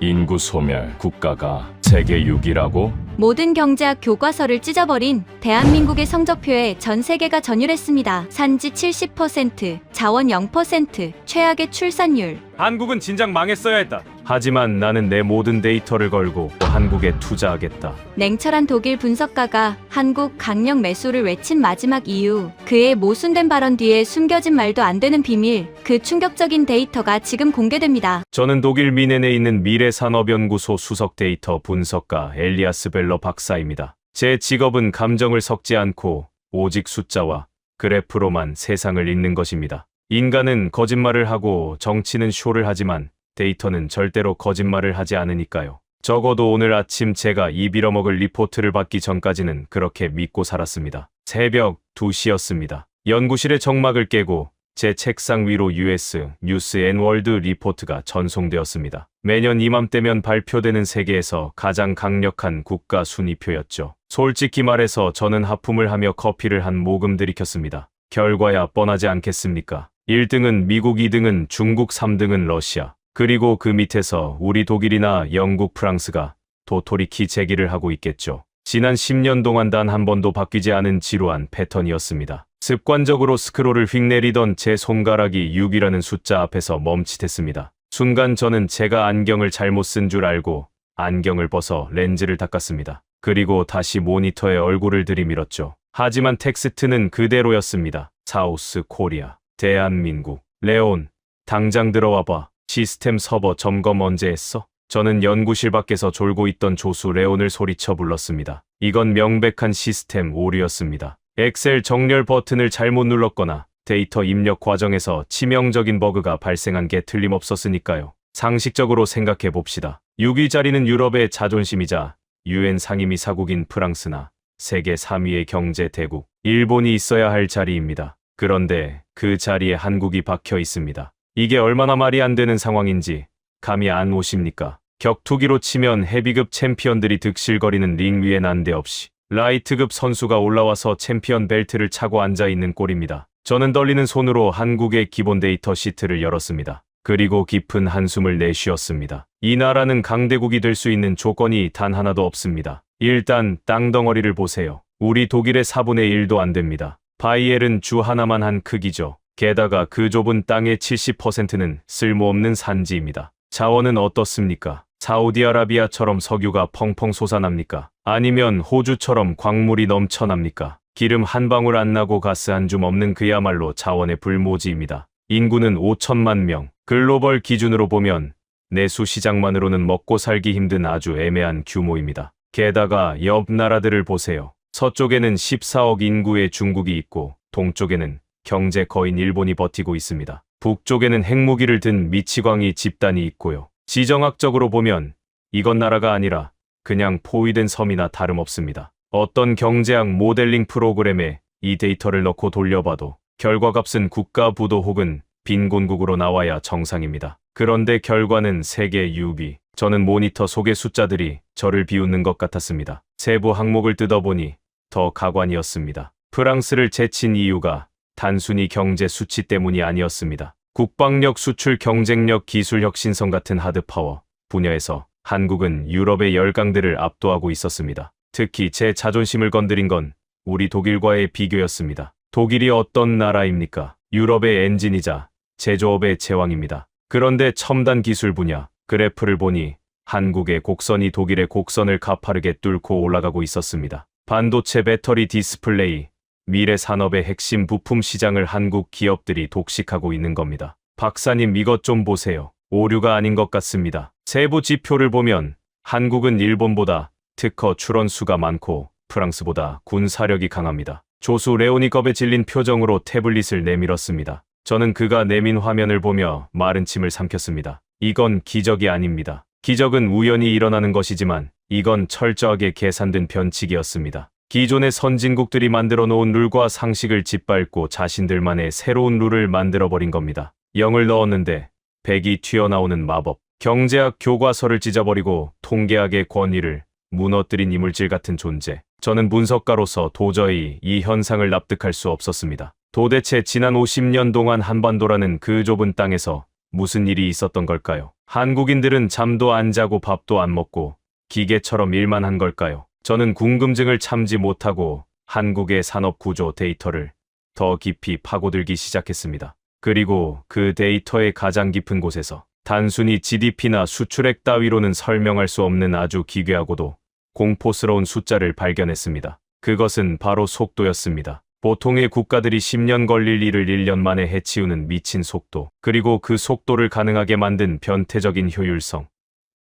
인구 소멸, 국가가 세계 6위라고? 모든 경제학 교과서를 찢어버린 대한민국의 성적표에 전 세계가 전율했습니다. 산지 70%, 자원 0%, 최악의 출산율. 한국은 진작 망했어야 했다. 하지만 나는 내 모든 데이터를 걸고 한국에 투자하겠다. 냉철한 독일 분석가가 한국 강력 매수를 외친 마지막 이유, 그의 모순된 발언 뒤에 숨겨진 말도 안 되는 비밀, 그 충격적인 데이터가 지금 공개됩니다. 저는 독일 미넨에 있는 미래산업연구소 수석 데이터 분석가 엘리아스 벨러 박사입니다. 제 직업은 감정을 섞지 않고 오직 숫자와 그래프로만 세상을 읽는 것입니다. 인간은 거짓말을 하고 정치는 쇼를 하지만 데이터는 절대로 거짓말을 하지 않으니까요. 적어도 오늘 아침 제가 이 빌어먹을 리포트를 받기 전까지는 그렇게 믿고 살았습니다. 새벽 2시였습니다. 연구실의 정막을 깨고 제 책상 위로 US 뉴스 앤 월드 리포트가 전송되었습니다. 매년 이맘때면 발표되는 세계에서 가장 강력한 국가 순위표였죠. 솔직히 말해서 저는 하품을 하며 커피를 한 모금 들이켰습니다. 결과야 뻔하지 않겠습니까? 1등은 미국, 2등은 중국, 3등은 러시아. 그리고 그 밑에서 우리 독일이나 영국, 프랑스가 도토리키 제기를 하고 있겠죠. 지난 10년 동안 단 한 번도 바뀌지 않은 지루한 패턴이었습니다. 습관적으로 스크롤을 휙내리던 제 손가락이 6이라는 숫자 앞에서 멈칫했습니다. 순간 저는 제가 안경을 잘못 쓴 줄 알고 안경을 벗어 렌즈를 닦았습니다. 그리고 다시 모니터에 얼굴을 들이밀었죠. 하지만 텍스트는 그대로였습니다. 사우스 코리아, 대한민국, 레온, 당장 들어와 봐. 시스템 서버 점검 언제 했어? 저는 연구실 밖에서 졸고 있던 조수 레온을 소리쳐 불렀습니다. 이건 명백한 시스템 오류였습니다. 엑셀 정렬 버튼을 잘못 눌렀거나 데이터 입력 과정에서 치명적인 버그가 발생한 게 틀림없었으니까요. 상식적으로 생각해 봅시다. 6위 자리는 유럽의 자존심이자 UN 상임이사국인 프랑스나 세계 3위의 경제 대국, 일본이 있어야 할 자리입니다. 그런데 그 자리에 한국이 박혀 있습니다. 이게 얼마나 말이 안 되는 상황인지 감이 안 오십니까? 격투기로 치면 헤비급 챔피언들이 득실거리는 링 위에 난데없이 라이트급 선수가 올라와서 챔피언 벨트를 차고 앉아있는 꼴입니다. 저는 떨리는 손으로 한국의 기본 데이터 시트를 열었습니다. 그리고 깊은 한숨을 내쉬었습니다. 이 나라는 강대국이 될 수 있는 조건이 단 하나도 없습니다. 일단 땅덩어리를 보세요. 우리 독일의 4분의 1도 안 됩니다. 바이엘은 주 하나만 한 크기죠. 게다가 그 좁은 땅의 70%는 쓸모없는 산지입니다. 자원은 어떻습니까? 사우디아라비아처럼 석유가 펑펑 솟아납니까? 아니면 호주처럼 광물이 넘쳐납니까? 기름 한 방울 안 나고 가스 한 줌 없는 그야말로 자원의 불모지입니다. 인구는 5천만 명. 글로벌 기준으로 보면 내수 시장만으로는 먹고 살기 힘든 아주 애매한 규모입니다. 게다가 옆 나라들을 보세요. 서쪽에는 14억 인구의 중국이 있고 동쪽에는 경제 거인 일본이 버티고 있습니다. 북쪽에는 핵무기를 든 미치광이 집단이 있고요. 지정학적으로 보면 이건 나라가 아니라 그냥 포위된 섬이나 다름없습니다. 어떤 경제학 모델링 프로그램에 이 데이터를 넣고 돌려봐도 결과값은 국가 부도 혹은 빈곤국으로 나와야 정상입니다. 그런데 결과는 세계 6위. 저는 모니터 속의 숫자들이 저를 비웃는 것 같았습니다. 세부 항목을 뜯어보니 더 가관이었습니다. 프랑스를 제친 이유가 단순히 경제 수치 때문이 아니었습니다. 국방력, 수출, 경쟁력, 기술 혁신성 같은 하드파워 분야에서 한국은 유럽의 열강들을 압도하고 있었습니다. 특히 제 자존심을 건드린 건 우리 독일과의 비교였습니다. 독일이 어떤 나라입니까? 유럽의 엔진이자 제조업의 제왕입니다. 그런데 첨단 기술 분야 그래프를 보니 한국의 곡선이 독일의 곡선을 가파르게 뚫고 올라가고 있었습니다. 반도체, 배터리, 디스플레이, 미래 산업의 핵심 부품 시장을 한국 기업들이 독식하고 있는 겁니다. 박사님 이것 좀 보세요. 오류가 아닌 것 같습니다. 세부 지표를 보면 한국은 일본보다 특허 출원 수가 많고 프랑스보다 군사력이 강합니다. 조수 레온이 겁에 질린 표정으로 태블릿을 내밀었습니다. 저는 그가 내민 화면을 보며 마른 침을 삼켰습니다. 이건 기적이 아닙니다. 기적은 우연히 일어나는 것이지만 이건 철저하게 계산된 변칙이었습니다. 기존의 선진국들이 만들어 놓은 룰과 상식을 짓밟고 자신들만의 새로운 룰을 만들어버린 겁니다. 0을 넣었는데 100이 튀어나오는 마법. 경제학 교과서를 찢어버리고 통계학의 권위를 무너뜨린 이물질 같은 존재. 저는 분석가로서 도저히 이 현상을 납득할 수 없었습니다. 도대체 지난 50년 동안 한반도라는 그 좁은 땅에서 무슨 일이 있었던 걸까요? 한국인들은 잠도 안 자고 밥도 안 먹고 기계처럼 일만 한 걸까요? 저는 궁금증을 참지 못하고 한국의 산업 구조 데이터를 더 깊이 파고들기 시작했습니다. 그리고 그 데이터의 가장 깊은 곳에서 단순히 GDP나 수출액 따위로는 설명할 수 없는 아주 기괴하고도 공포스러운 숫자를 발견했습니다. 그것은 바로 속도였습니다. 보통의 국가들이 10년 걸릴 일을 1년 만에 해치우는 미친 속도, 그리고 그 속도를 가능하게 만든 변태적인 효율성.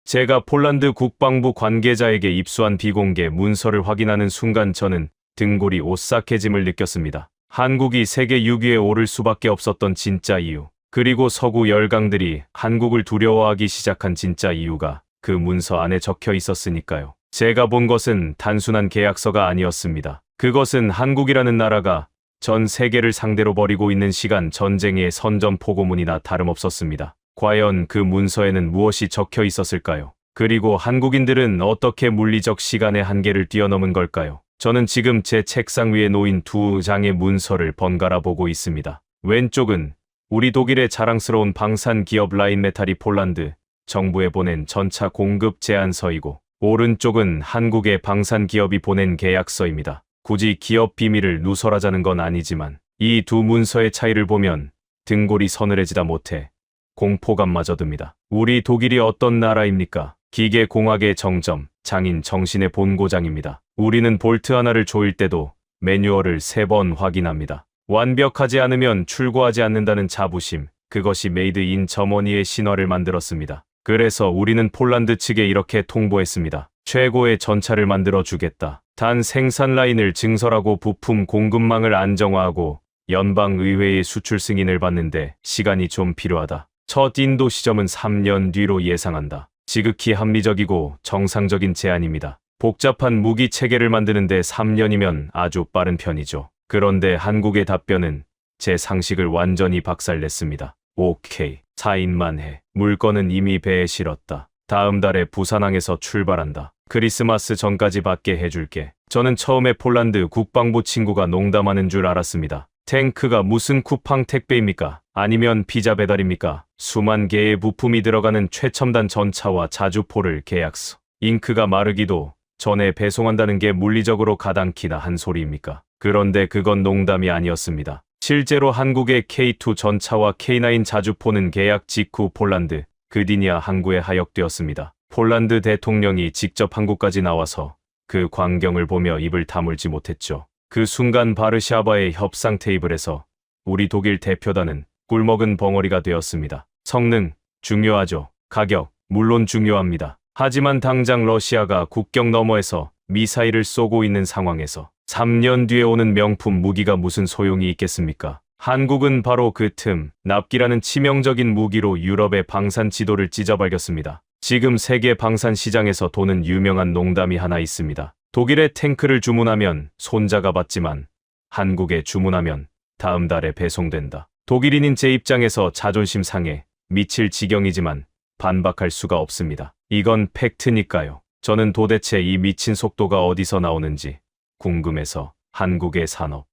제가 폴란드 국방부 관계자에게 입수한 비공개 문서를 확인하는 순간 저는 등골이 오싹해짐을 느꼈습니다. 한국이 세계 6위에 오를 수밖에 없었던 진짜 이유, 그리고 서구 열강들이 한국을 두려워하기 시작한 진짜 이유가 그 문서 안에 적혀 있었으니까요. 제가 본 것은 단순한 계약서가 아니었습니다. 그것은 한국이라는 나라가 전 세계를 상대로 벌이고 있는 시간 전쟁의 선전포고문이나 다름없었습니다. 과연 그 문서에는 무엇이 적혀 있었을까요? 그리고 한국인들은 어떻게 물리적 시간의 한계를 뛰어넘은 걸까요? 저는 지금 제 책상 위에 놓인 두 장의 문서를 번갈아 보고 있습니다. 왼쪽은 우리 독일의 자랑스러운 방산 기업 라인메탈이 폴란드 정부에 보낸 전차 공급 제안서이고, 오른쪽은 한국의 방산 기업이 보낸 계약서입니다. 굳이 기업 비밀을 누설하자는 건 아니지만 이 두 문서의 차이를 보면 등골이 서늘해지다 못해 공포감마저 듭니다. 우리 독일이 어떤 나라입니까? 기계공학의 정점, 장인 정신의 본고장입니다. 우리는 볼트 하나를 조일 때도 매뉴얼을 3번 확인합니다. 완벽하지 않으면 출고하지 않는다는 자부심, 그것이 메이드 인 저머니의 신화를 만들었습니다. 그래서 우리는 폴란드 측에 이렇게 통보했습니다. 최고의 전차를 만들어 주겠다. 단 생산 라인을 증설하고 부품 공급망을 안정화하고 연방의회의 수출 승인을 받는데 시간이 좀 필요하다. 첫 인도 시점은 3년 뒤로 예상한다. 지극히 합리적이고 정상적인 제안입니다. 복잡한 무기 체계를 만드는데 3년이면 아주 빠른 편이죠. 그런데 한국의 답변은 제 상식을 완전히 박살냈습니다. 오케이, 4인만 해. 물건은 이미 배에 실었다. 다음 달에 부산항에서 출발한다. 크리스마스 전까지 받게 해줄게. 저는 처음에 폴란드 국방부 친구가 농담하는 줄 알았습니다. 탱크가 무슨 쿠팡 택배입니까? 아니면 피자 배달입니까? 수만 개의 부품이 들어가는 최첨단 전차와 자주포를 계약서. 잉크가 마르기도 전에 배송한다는 게 물리적으로 가당키나 한 소리입니까? 그런데 그건 농담이 아니었습니다. 실제로 한국의 K2 전차와 K9 자주포는 계약 직후 폴란드 그디니아 항구에 하역되었습니다. 폴란드 대통령이 직접 한국까지 나와서 그 광경을 보며 입을 다물지 못했죠. 그 순간 바르샤바의 협상 테이블에서 우리 독일 대표단은 꿀먹은 벙어리가 되었습니다. 성능, 중요하죠. 가격, 물론 중요합니다. 하지만 당장 러시아가 국경 너머에서 미사일을 쏘고 있는 상황에서 3년 뒤에 오는 명품 무기가 무슨 소용이 있겠습니까? 한국은 바로 그 틈, 납기라는 치명적인 무기로 유럽의 방산 지도를 찢어발겼습니다. 지금 세계 방산 시장에서 도는 유명한 농담이 하나 있습니다. 독일에 탱크를 주문하면 손자가 받지만 한국에 주문하면 다음 달에 배송된다. 독일인인 제 입장에서 자존심 상해 미칠 지경이지만 반박할 수가 없습니다. 이건 팩트니까요. 저는 도대체 이 미친 속도가 어디서 나오는지 궁금해서 한국의 산업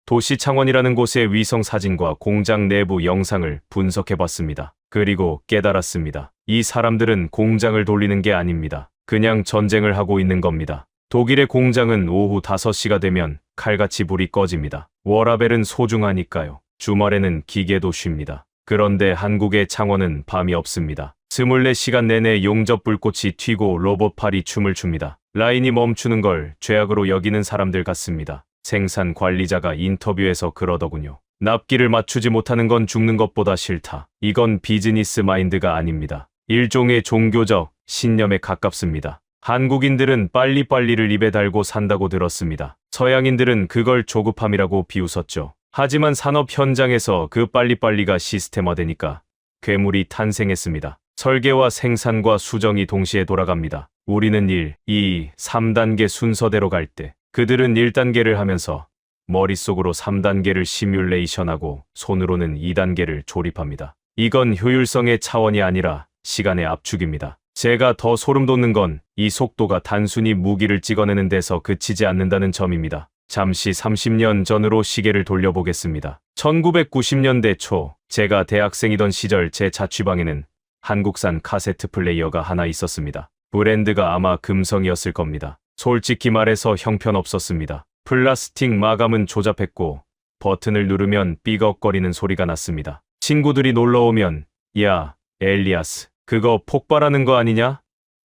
도시 창원이라는 곳의 위성 사진과 공장 내부 영상을 분석해봤습니다. 그리고 깨달았습니다. 이 사람들은 공장을 돌리는 게 아닙니다. 그냥 전쟁을 하고 있는 겁니다. 독일의 공장은 오후 5시가 되면 칼같이 불이 꺼집니다. 워라벨은 소중하니까요. 주말에는 기계도 쉽니다. 그런데 한국의 창원은 밤이 없습니다. 24시간 내내 용접 불꽃이 튀고 로봇팔이 춤을 춥니다. 라인이 멈추는 걸 죄악으로 여기는 사람들 같습니다. 생산 관리자가 인터뷰에서 그러더군요. 납기를 맞추지 못하는 건 죽는 것보다 싫다. 이건 비즈니스 마인드가 아닙니다. 일종의 종교적 신념에 가깝습니다. 한국인들은 빨리빨리를 입에 달고 산다고 들었습니다. 서양인들은 그걸 조급함이라고 비웃었죠. 하지만 산업 현장에서 그 빨리빨리가 시스템화되니까 괴물이 탄생했습니다. 설계와 생산과 수정이 동시에 돌아갑니다. 우리는 1, 2, 3단계 순서대로 갈 때 그들은 1단계를 하면서 머릿속으로 3단계를 시뮬레이션하고 손으로는 2단계를 조립합니다. 이건 효율성의 차원이 아니라 시간의 압축입니다. 제가 더 소름 돋는 건 이 속도가 단순히 무기를 찍어내는 데서 그치지 않는다는 점입니다. 잠시 30년 전으로 시계를 돌려보겠습니다. 1990년대 초 제가 대학생이던 시절 제 자취방에는 한국산 카세트 플레이어가 하나 있었습니다. 브랜드가 아마 금성이었을 겁니다. 솔직히 말해서 형편없었습니다. 플라스틱 마감은 조잡했고 버튼을 누르면 삐걱거리는 소리가 났습니다. 친구들이 놀러오면 야, 엘리아스, 그거 폭발하는 거 아니냐?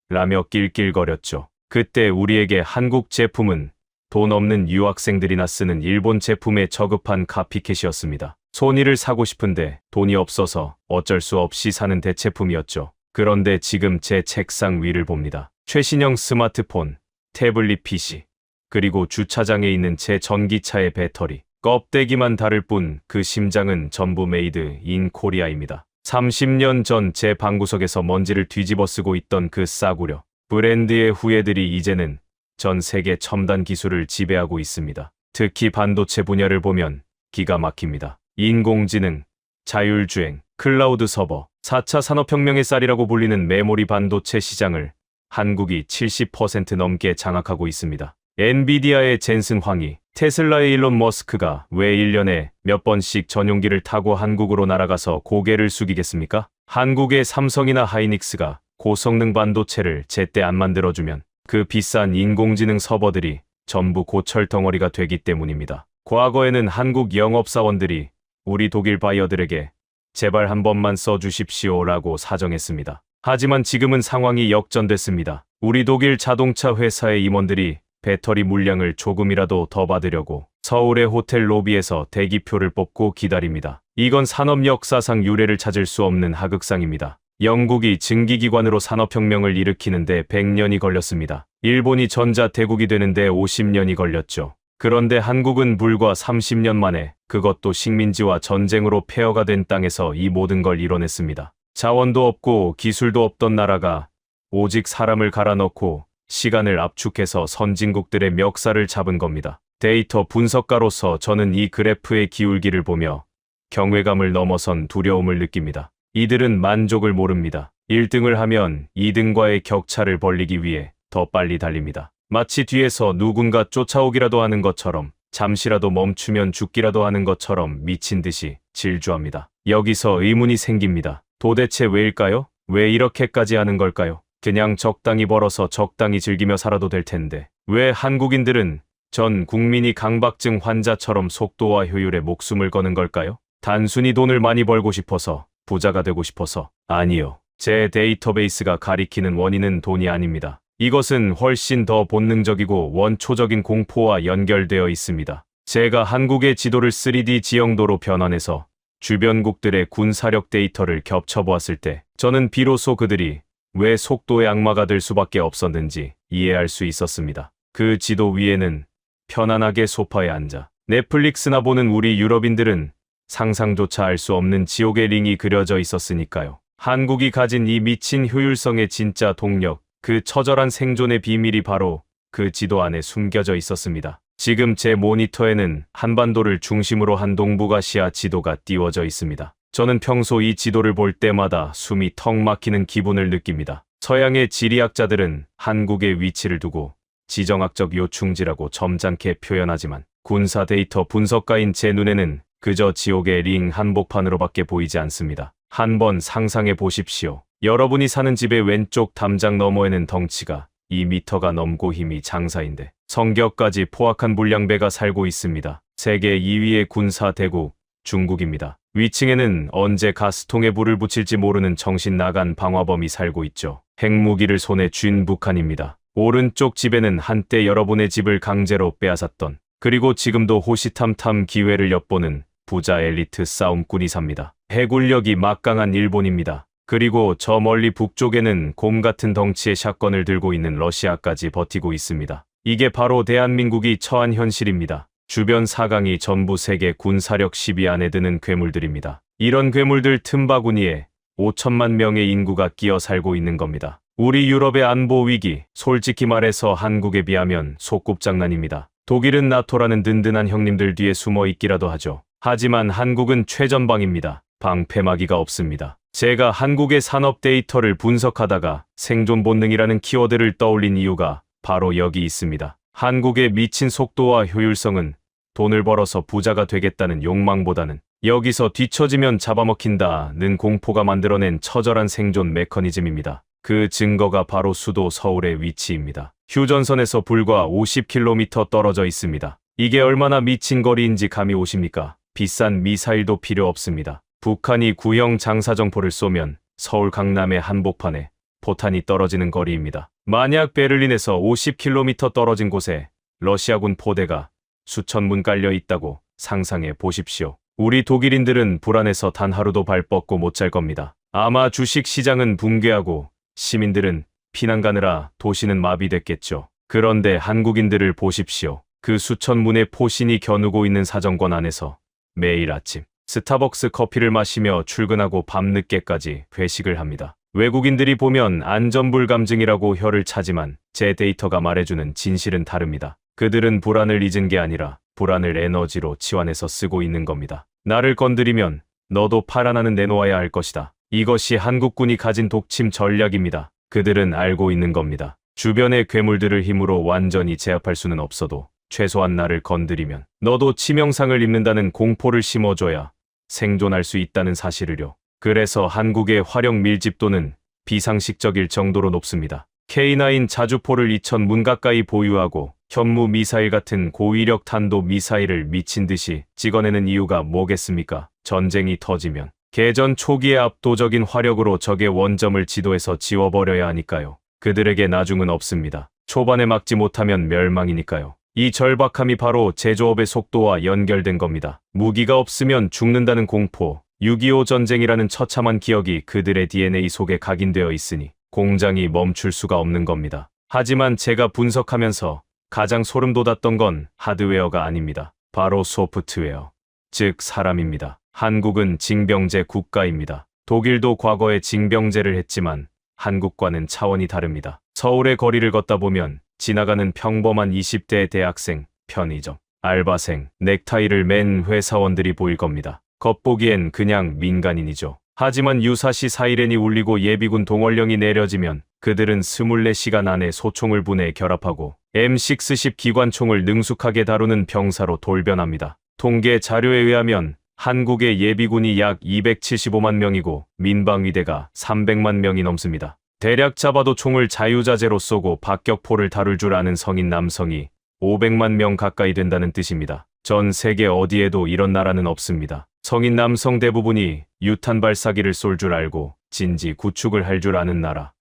라며 낄낄거렸죠. 그때 우리에게 한국 제품은 돈 없는 유학생들이나 쓰는 일본 제품에 저급한 카피캣이었습니다. 소니를 사고 싶은데 돈이 없어서 어쩔 수 없이 사는 대체품이었죠. 그런데 지금 제 책상 위를 봅니다. 최신형 스마트폰, 태블릿 PC, 그리고 주차장에 있는 제 전기차의 배터리. 껍데기만 다를 뿐 그 심장은 전부 메이드 인 코리아입니다. 30년 전 제 방구석에서 먼지를 뒤집어 쓰고 있던 그 싸구려. 브랜드의 후예들이 이제는 전 세계 첨단 기술을 지배하고 있습니다. 특히 반도체 분야를 보면 기가 막힙니다. 인공지능, 자율주행, 클라우드 서버, 4차 산업혁명의 쌀이라고 불리는 메모리 반도체 시장을 한국이 70% 넘게 장악하고 있습니다. 엔비디아의 젠슨 황이, 테슬라의 일론 머스크가 왜 1년에 몇 번씩 전용기를 타고 한국으로 날아가서 고개를 숙이겠습니까? 한국의 삼성이나 하이닉스가 고성능 반도체를 제때 안 만들어주면 그 비싼 인공지능 서버들이 전부 고철덩어리가 되기 때문입니다. 과거에는 한국 영업사원들이 우리 독일 바이어들에게 제발 한 번만 써주십시오라고 사정했습니다. 하지만 지금은 상황이 역전됐습니다. 우리 독일 자동차 회사의 임원들이 배터리 물량을 조금이라도 더 받으려고 서울의 호텔 로비에서 대기표를 뽑고 기다립니다. 이건 산업 역사상 유례를 찾을 수 없는 하극상입니다. 영국이 증기기관으로 산업혁명을 일으키는데 100년이 걸렸습니다. 일본이 전자대국이 되는데 50년이 걸렸죠. 그런데 한국은 불과 30년 만에 그것도 식민지와 전쟁으로 폐허가 된 땅에서 이 모든 걸 이뤄냈습니다. 자원도 없고 기술도 없던 나라가 오직 사람을 갈아넣고 시간을 압축해서 선진국들의 멱살을 잡은 겁니다. 데이터 분석가로서 저는 이 그래프의 기울기를 보며 경외감을 넘어선 두려움을 느낍니다. 이들은 만족을 모릅니다. 1등을 하면 2등과의 격차를 벌리기 위해 더 빨리 달립니다. 마치 뒤에서 누군가 쫓아오기라도 하는 것처럼, 잠시라도 멈추면 죽기라도 하는 것처럼 미친 듯이 질주합니다. 여기서 의문이 생깁니다. 도대체 왜일까요? 왜 이렇게까지 하는 걸까요? 그냥 적당히 벌어서 적당히 즐기며 살아도 될 텐데 왜 한국인들은 전 국민이 강박증 환자처럼 속도와 효율에 목숨을 거는 걸까요? 단순히 돈을 많이 벌고 싶어서, 부자가 되고 싶어서? 아니요. 제 데이터베이스가 가리키는 원인은 돈이 아닙니다. 이것은 훨씬 더 본능적이고 원초적인 공포와 연결되어 있습니다. 제가 한국의 지도를 3D 지형도로 변환해서 주변국들의 군사력 데이터를 겹쳐보았을 때 저는 비로소 그들이 왜 속도의 악마가 될 수밖에 없었는지 이해할 수 있었습니다. 그 지도 위에는 편안하게 소파에 앉아 넷플릭스나 보는 우리 유럽인들은 상상조차 알 수 없는 지옥의 링이 그려져 있었으니까요. 한국이 가진 이 미친 효율성의 진짜 동력, 그 처절한 생존의 비밀이 바로 그 지도 안에 숨겨져 있었습니다. 지금 제 모니터에는 한반도를 중심으로 한 동북아시아 지도가 띄워져 있습니다. 저는 평소 이 지도를 볼 때마다 숨이 턱 막히는 기분을 느낍니다. 서양의 지리학자들은 한국의 위치를 두고 지정학적 요충지라고 점잖게 표현하지만 군사 데이터 분석가인 제 눈에는 그저 지옥의 링 한복판으로밖에 보이지 않습니다. 한번 상상해 보십시오. 여러분이 사는 집의 왼쪽 담장 너머에는 덩치가 2미터가 넘고 힘이 장사인데 성격까지 포악한 불량배가 살고 있습니다. 세계 2위의 군사 대국 중국입니다. 위층에는 언제 가스통에 불을 붙일지 모르는 정신 나간 방화범이 살고 있죠. 핵무기를 손에 쥔 북한입니다. 오른쪽 집에는 한때 여러분의 집을 강제로 빼앗았던, 그리고 지금도 호시탐탐 기회를 엿보는 부자 엘리트 싸움꾼이 삽니다. 해군력이 막강한 일본입니다. 그리고 저 멀리 북쪽에는 곰 같은 덩치의 샷건을 들고 있는 러시아까지 버티고 있습니다. 이게 바로 대한민국이 처한 현실입니다. 주변 사강이 전부 세계 군사력 10위 안에 드는 괴물들입니다. 이런 괴물들 틈바구니에 5천만 명의 인구가 끼어 살고 있는 겁니다. 우리 유럽의 안보 위기, 솔직히 말해서 한국에 비하면 소꿉장난입니다. 독일은 나토라는 든든한 형님들 뒤에 숨어 있기라도 하죠. 하지만 한국은 최전방입니다. 방패막이가 없습니다. 제가 한국의 산업 데이터를 분석하다가 생존 본능이라는 키워드를 떠올린 이유가 바로 여기 있습니다. 한국의 미친 속도와 효율성은 돈을 벌어서 부자가 되겠다는 욕망보다는 여기서 뒤처지면 잡아먹힌다는 공포가 만들어낸 처절한 생존 메커니즘입니다. 그 증거가 바로 수도 서울의 위치입니다. 휴전선에서 불과 50km 떨어져 있습니다. 이게 얼마나 미친 거리인지 감이 오십니까? 비싼 미사일도 필요 없습니다. 북한이 구형 장사정포를 쏘면 서울 강남의 한복판에 포탄이 떨어지는 거리입니다. 만약 베를린에서 50km 떨어진 곳에 러시아군 포대가 수천 문 깔려 있다고 상상해 보십시오. 우리 독일인들은 불안해서 단 하루도 발 뻗고 못 잘 겁니다. 아마 주식 시장은 붕괴하고 시민들은 피난 가느라 도시는 마비됐겠죠. 그런데 한국인들을 보십시오. 그 수천 문의 포신이 겨누고 있는 사정권 안에서 매일 아침 스타벅스 커피를 마시며 출근하고 밤늦게까지 회식을 합니다. 외국인들이 보면 안전불감증이라고 혀를 차지만 제 데이터가 말해주는 진실은 다릅니다. 그들은 불안을 잊은 게 아니라 불안을 에너지로 치환해서 쓰고 있는 겁니다. 나를 건드리면 너도 팔아나는 내놓아야 할 것이다. 이것이 한국군이 가진 독침 전략입니다. 그들은 알고 있는 겁니다. 주변의 괴물들을 힘으로 완전히 제압할 수는 없어도 최소한 나를 건드리면 너도 치명상을 입는다는 공포를 심어줘야 생존할 수 있다는 사실을요. 그래서 한국의 화력 밀집도는 비상식적일 정도로 높습니다. K9 자주포를 2000문 가까이 보유하고 현무 미사일 같은 고위력 탄도 미사일을 미친 듯이 찍어내는 이유가 뭐겠습니까? 전쟁이 터지면 개전 초기의 압도적인 화력으로 적의 원점을 지도에서 지워버려야 하니까요. 그들에게 나중은 없습니다. 초반에 막지 못하면 멸망이니까요. 이 절박함이 바로 제조업의 속도와 연결된 겁니다. 무기가 없으면 죽는다는 공포, 6.25 전쟁이라는 처참한 기억이 그들의 DNA 속에 각인되어 있으니 공장이 멈출 수가 없는 겁니다. 하지만 제가 분석하면서 가장 소름 돋았던 건 하드웨어가 아닙니다. 바로 소프트웨어, 즉 사람입니다. 한국은 징병제 국가입니다. 독일도 과거에 징병제를 했지만 한국과는 차원이 다릅니다. 서울의 거리를 걷다 보면 지나가는 평범한 20대 대학생, 편의점, 알바생, 넥타이를 맨 회사원들이 보일 겁니다. 겉보기엔 그냥 민간인이죠. 하지만 유사시 사이렌이 울리고 예비군 동원령이 내려지면 그들은 24시간 안에 소총을 분해 결합하고 M60 기관총을 능숙하게 다루는 병사로 돌변합니다. 통계 자료에 의하면 한국의 예비군이 약 275만 명이고 민방위대가 300만 명이 넘습니다. 대략 잡아도 총을 자유자재로 쏘고 박격포를 다룰 줄 아는 성인 남성이 500만 명 가까이 된다는 뜻입니다. 전 세계 어디에도 이런 나라는 없습니다. 성인 남성 대부분이 유탄 발사기를 쏠 줄 알고 진지 구축을 할 줄 아는 나라.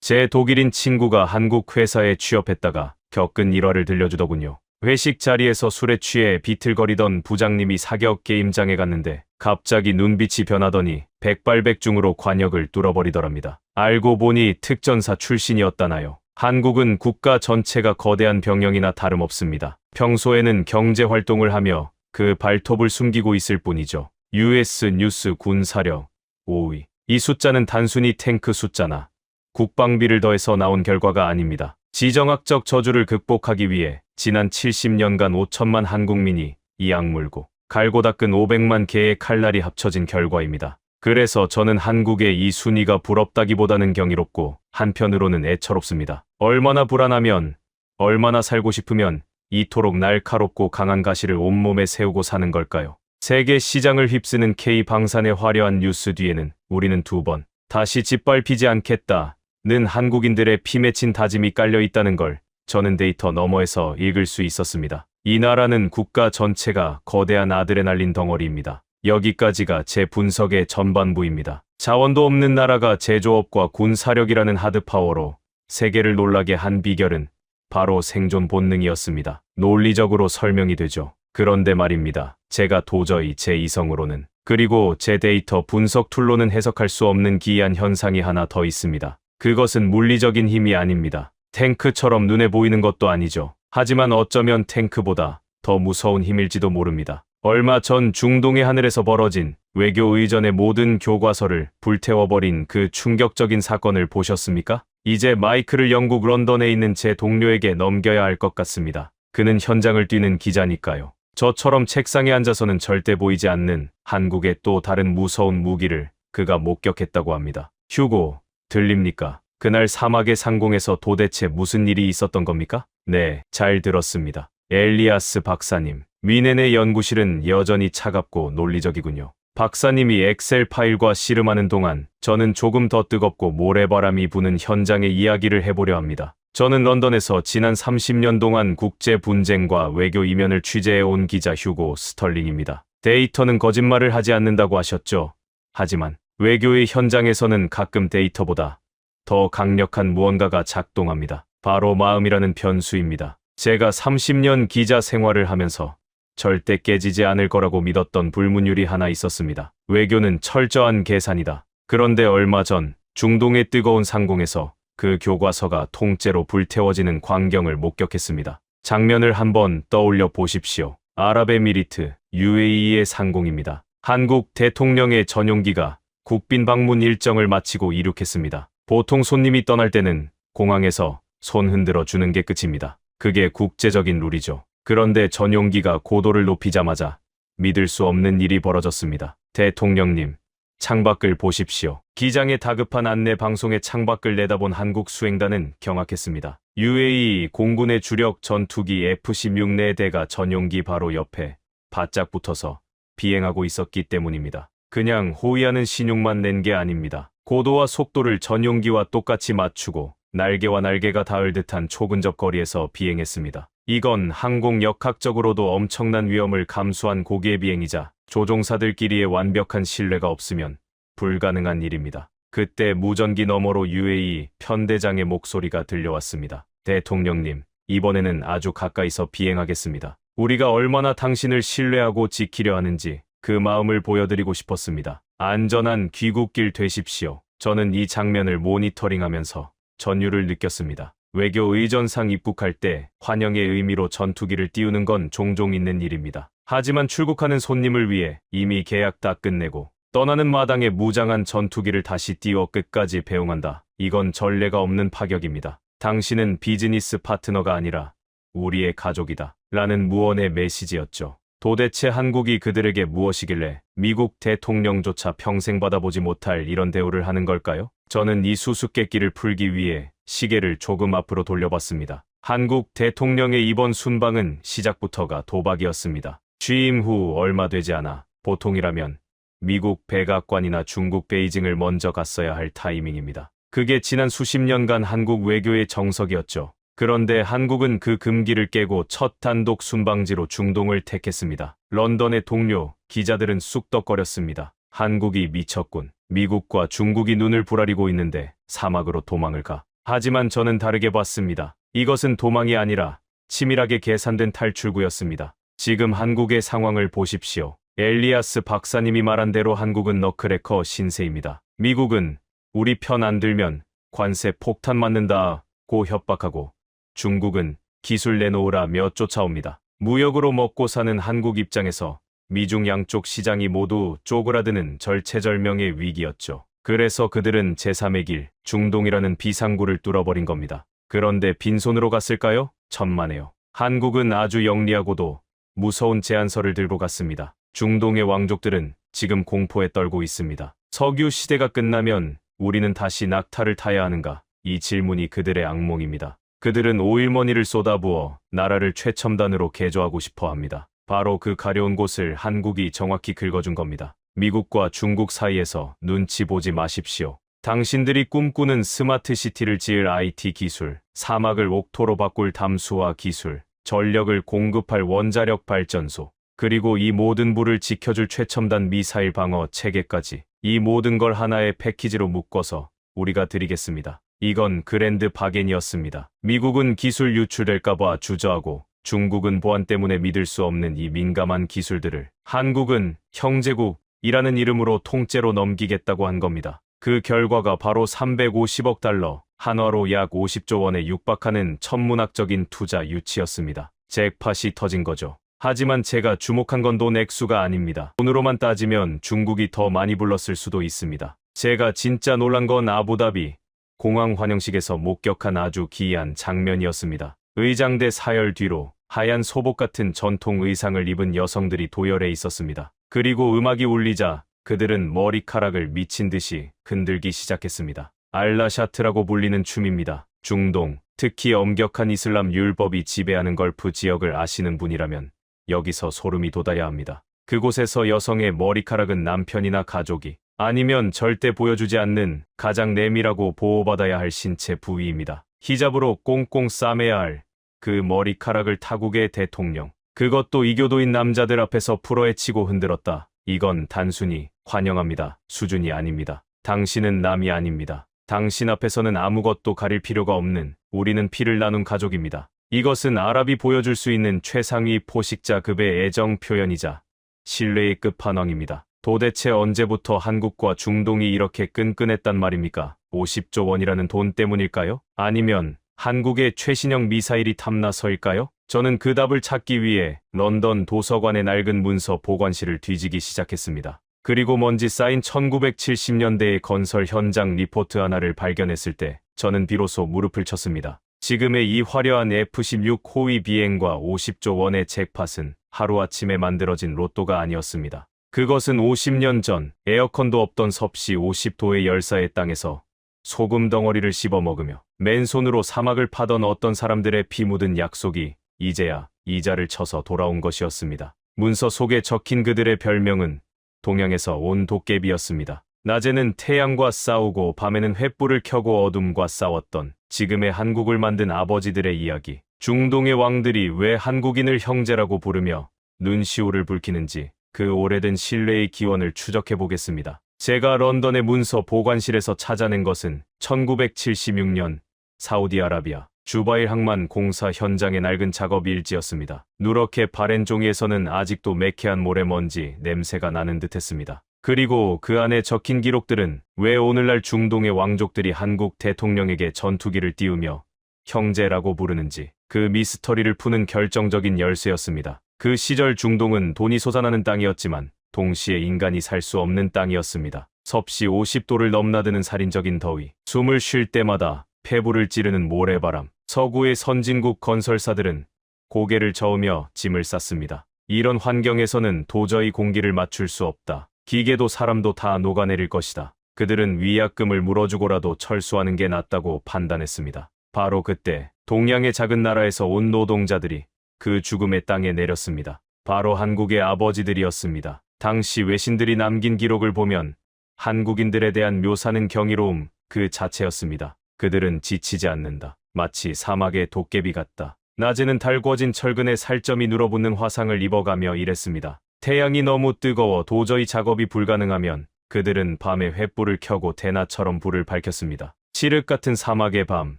제 독일인 친구가 한국 회사에 취업했다가 겪은 일화를 들려주더군요. 회식 자리에서 술에 취해 비틀거리던 부장님이 사격 게임장에 갔는데 갑자기 눈빛이 변하더니 백발백중으로 관역을 뚫어버리더랍니다. 알고 보니 특전사 출신이었다나요. 한국은 국가 전체가 거대한 병영이나 다름없습니다. 평소에는 경제활동을 하며 그 발톱을 숨기고 있을 뿐이죠. US 뉴스 군사력 5위. 이 숫자는 단순히 탱크 숫자나 국방비를 더해서 나온 결과가 아닙니다. 지정학적 저주를 극복하기 위해 지난 70년간 5천만 한국민이 이 악물고 갈고 닦은 500만 개의 칼날이 합쳐진 결과입니다. 그래서 저는 한국의 이 순위가 부럽다기보다는 경이롭고 한편으로는 애처롭습니다. 얼마나 불안하면, 얼마나 살고 싶으면 이토록 날카롭고 강한 가시를 온몸에 세우고 사는 걸까요? 세계 시장을 휩쓰는 K방산의 화려한 뉴스 뒤에는 우리는 두 번 다시 짓밟히지 않겠다는 한국인들의 피 맺힌 다짐이 깔려 있다는 걸 저는 데이터 너머에서 읽을 수 있었습니다. 이 나라는 국가 전체가 거대한 아드레날린 덩어리입니다. 여기까지가 제 분석의 전반부입니다. 자원도 없는 나라가 제조업과 군사력이라는 하드파워로 세계를 놀라게 한 비결은 바로 생존 본능이었습니다. 논리적으로 설명이 되죠. 그런데 말입니다. 제가 도저히 제 이성으로는 그리고 제 데이터 분석 툴로는 해석할 수 없는 기이한 현상이 하나 더 있습니다. 그것은 물리적인 힘이 아닙니다. 탱크처럼 눈에 보이는 것도 아니죠. 하지만 어쩌면 탱크보다 더 무서운 힘일지도 모릅니다. 얼마 전 중동의 하늘에서 벌어진 외교의전의 모든 교과서를 불태워버린 그 충격적인 사건을 보셨습니까? 이제 마이크를 영국 런던에 있는 제 동료에게 넘겨야 할 것 같습니다. 그는 현장을 뛰는 기자니까요. 저처럼 책상에 앉아서는 절대 보이지 않는 한국의 또 다른 무서운 무기를 그가 목격했다고 합니다. 휴고, 들립니까? 그날 사막의 상공에서 도대체 무슨 일이 있었던 겁니까? 네, 잘 들었습니다. 엘리아스 박사님, 미넨의 연구실은 여전히 차갑고 논리적이군요. 박사님이 엑셀 파일과 씨름하는 동안 저는 조금 더 뜨겁고 모래바람이 부는 현장의 이야기를 해보려 합니다. 저는 런던에서 지난 30년 동안 국제 분쟁과 외교 이면을 취재해온 기자 휴고 스털링입니다. 데이터는 거짓말을 하지 않는다고 하셨죠. 하지만 외교의 현장에서는 가끔 데이터보다 더 강력한 무언가가 작동합니다. 바로 마음이라는 변수입니다. 제가 30년 기자 생활을 하면서 절대 깨지지 않을 거라고 믿었던 불문율이 하나 있었습니다. 외교는 철저한 계산이다. 그런데 얼마 전 중동의 뜨거운 상공에서 그 교과서가 통째로 불태워지는 광경을 목격했습니다. 장면을 한번 떠올려 보십시오. 아랍에미리트 UAE의 상공입니다. 한국 대통령의 전용기가 국빈 방문 일정을 마치고 이륙했습니다. 보통 손님이 떠날 때는 공항에서 손 흔들어 주는 게 끝입니다. 그게 국제적인 룰이죠. 그런데 전용기가 고도를 높이자마자 믿을 수 없는 일이 벌어졌습니다. 대통령님, 창밖을 보십시오. 기장의 다급한 안내 방송에 창밖을 내다본 한국 수행단은 경악했습니다. UAE 공군의 주력 전투기 F-16 4대가 전용기 바로 옆에 바짝 붙어서 비행하고 있었기 때문입니다. 그냥 호위하는 신용만 낸 게 아닙니다. 고도와 속도를 전용기와 똑같이 맞추고 날개와 날개가 닿을 듯한 초근접 거리에서 비행했습니다. 이건 항공 역학적으로도 엄청난 위험을 감수한 고기의 비행이자 조종사들끼리의 완벽한 신뢰가 없으면 불가능한 일입니다. 그때 무전기 너머로 UAE 편대장의 목소리가 들려왔습니다. 대통령님, 이번에는 아주 가까이서 비행하겠습니다. 우리가 얼마나 당신을 신뢰하고 지키려 하는지 그 마음을 보여드리고 싶었습니다. 안전한 귀국길 되십시오. 저는 이 장면을 모니터링하면서 전율을 느꼈습니다. 외교 의전상 입국할 때 환영의 의미로 전투기를 띄우는 건 종종 있는 일입니다. 하지만 출국하는 손님을 위해 이미 계약 다 끝내고 떠나는 마당에 무장한 전투기를 다시 띄워 끝까지 배웅한다. 이건 전례가 없는 파격입니다. 당신은 비즈니스 파트너가 아니라 우리의 가족이다. 라는 무언의 메시지였죠. 도대체 한국이 그들에게 무엇이길래 미국 대통령조차 평생 받아보지 못할 이런 대우를 하는 걸까요? 저는 이 수수께끼를 풀기 위해 시계를 조금 앞으로 돌려봤습니다. 한국 대통령의 이번 순방은 시작부터가 도박이었습니다. 취임 후 얼마 되지 않아 보통이라면 미국 백악관이나 중국 베이징을 먼저 갔어야 할 타이밍입니다. 그게 지난 수십 년간 한국 외교의 정석이었죠. 그런데 한국은 그 금기를 깨고 첫 단독 순방지로 중동을 택했습니다. 런던의 동료, 기자들은 쑥덕거렸습니다. 한국이 미쳤군. 미국과 중국이 눈을 부라리고 있는데 사막으로 도망을 가. 하지만 저는 다르게 봤습니다. 이것은 도망이 아니라 치밀하게 계산된 탈출구였습니다. 지금 한국의 상황을 보십시오. 엘리아스 박사님이 말한 대로 한국은 너클해커 신세입니다. 미국은 우리 편 안 들면 관세 폭탄 맞는다고 협박하고 중국은 기술 내놓으라며 쫓아옵니다. 무역으로 먹고 사는 한국 입장에서 미중 양쪽 시장이 모두 쪼그라드는 절체절명의 위기였죠. 그래서 그들은 제3의 길, 중동이라는 비상구를 뚫어버린 겁니다. 그런데 빈손으로 갔을까요? 천만에요. 한국은 아주 영리하고도 무서운 제안서를 들고 갔습니다. 중동의 왕족들은 지금 공포에 떨고 있습니다. 석유 시대가 끝나면 우리는 다시 낙타를 타야 하는가? 이 질문이 그들의 악몽입니다. 그들은 오일머니를 쏟아부어 나라를 최첨단으로 개조하고 싶어 합니다. 바로 그 가려운 곳을 한국이 정확히 긁어준 겁니다. 미국과 중국 사이에서 눈치 보지 마십시오. 당신들이 꿈꾸는 스마트 시티를 지을 IT 기술, 사막을 옥토로 바꿀 담수화 기술, 전력을 공급할 원자력 발전소, 그리고 이 모든 부를 지켜줄 최첨단 미사일 방어 체계까지 이 모든 걸 하나의 패키지로 묶어서 우리가 드리겠습니다. 이건 그랜드 바겐이었습니다. 미국은 기술 유출될까봐 주저하고 중국은 보안 때문에 믿을 수 없는 이 민감한 기술들을 한국은 형제국이라는 이름으로 통째로 넘기겠다고 한 겁니다. 그 결과가 바로 350억 달러, 한화로 약 50조 원에 육박하는 천문학적인 투자 유치였습니다. 잭팟이 터진 거죠. 하지만 제가 주목한 건 돈 액수가 아닙니다. 돈으로만 따지면 중국이 더 많이 불렀을 수도 있습니다. 제가 진짜 놀란 건 아부다비 공항 환영식에서 목격한 아주 기이한 장면이었습니다. 의장대 사열 뒤로 하얀 소복 같은 전통 의상을 입은 여성들이 도열해 있었습니다. 그리고 음악이 울리자 그들은 머리카락을 미친 듯이 흔들기 시작했습니다. 알라샤트라고 불리는 춤입니다. 중동, 특히 엄격한 이슬람 율법이 지배하는 걸프 지역을 아시는 분이라면 여기서 소름이 돋아야 합니다. 그곳에서 여성의 머리카락은 남편이나 가족이 아니면 절대 보여주지 않는 가장 내밀하고 보호받아야 할 신체 부위입니다. 히잡으로 꽁꽁 싸매야 할 그 머리카락을 타국의 대통령. 그것도 이교도인 남자들 앞에서 풀어헤치고 흔들었다. 이건 단순히 환영합니다. 수준이 아닙니다. 당신은 남이 아닙니다. 당신 앞에서는 아무것도 가릴 필요가 없는 우리는 피를 나눈 가족입니다. 이것은 아랍이 보여줄 수 있는 최상위 포식자급의 애정 표현이자 신뢰의 끝판왕입니다. 도대체 언제부터 한국과 중동이 이렇게 끈끈했단 말입니까? 50조 원이라는 돈 때문일까요? 아니면 한국의 최신형 미사일이 탐나서일까요? 저는 그 답을 찾기 위해 런던 도서관의 낡은 문서 보관실을 뒤지기 시작했습니다. 그리고 먼지 쌓인 1970년대의 건설 현장 리포트 하나를 발견했을 때 저는 비로소 무릎을 쳤습니다. 지금의 이 화려한 F-16 호위 비행과 50조 원의 잭팟은 하루아침에 만들어진 로또가 아니었습니다. 그것은 50년 전 에어컨도 없던 섭씨 50도의 열사의 땅에서 소금 덩어리를 씹어먹으며 맨손으로 사막을 파던 어떤 사람들의 피 묻은 약속이 이제야 이자를 쳐서 돌아온 것이었습니다. 문서 속에 적힌 그들의 별명은 동양에서 온 도깨비였습니다. 낮에는 태양과 싸우고 밤에는 횃불을 켜고 어둠과 싸웠던 지금의 한국을 만든 아버지들의 이야기. 중동의 왕들이 왜 한국인을 형제라고 부르며 눈시울을 붉히는지 그 오래된 신뢰의 기원을 추적해 보겠습니다. 제가 런던의 문서 보관실에서 찾아낸 것은 1976년 사우디아라비아 주바일 항만 공사 현장의 낡은 작업 일지였습니다. 누렇게 바랜 종이에서는 아직도 매캐한 모래먼지 냄새가 나는 듯했습니다. 그리고 그 안에 적힌 기록들은 왜 오늘날 중동의 왕족들이 한국 대통령에게 전투기를 띄우며 형제라고 부르는지 그 미스터리를 푸는 결정적인 열쇠였습니다. 그 시절 중동은 돈이 솟아나는 땅이었지만 동시에 인간이 살 수 없는 땅이었습니다. 섭씨 50도를 넘나드는 살인적인 더위, 숨을 쉴 때마다 폐부를 찌르는 모래바람, 서구의 선진국 건설사들은 고개를 저으며 짐을 쌌습니다. 이런 환경에서는 도저히 공기를 맞출 수 없다. 기계도 사람도 다 녹아내릴 것이다. 그들은 위약금을 물어주고라도 철수하는 게 낫다고 판단했습니다. 바로 그때 동양의 작은 나라에서 온 노동자들이 그 죽음의 땅에 내렸습니다. 바로 한국의 아버지들이었습니다. 당시 외신들이 남긴 기록을 보면 한국인들에 대한 묘사는 경이로움 그 자체였습니다. 그들은 지치지 않는다. 마치 사막의 도깨비 같다. 낮에는 달궈진 철근에 살점이 눌어붙는 화상을 입어가며 일했습니다. 태양이 너무 뜨거워 도저히 작업이 불가능하면 그들은 밤에 횃불을 켜고 대낮처럼 불을 밝혔습니다. 칠흑 같은 사막의 밤,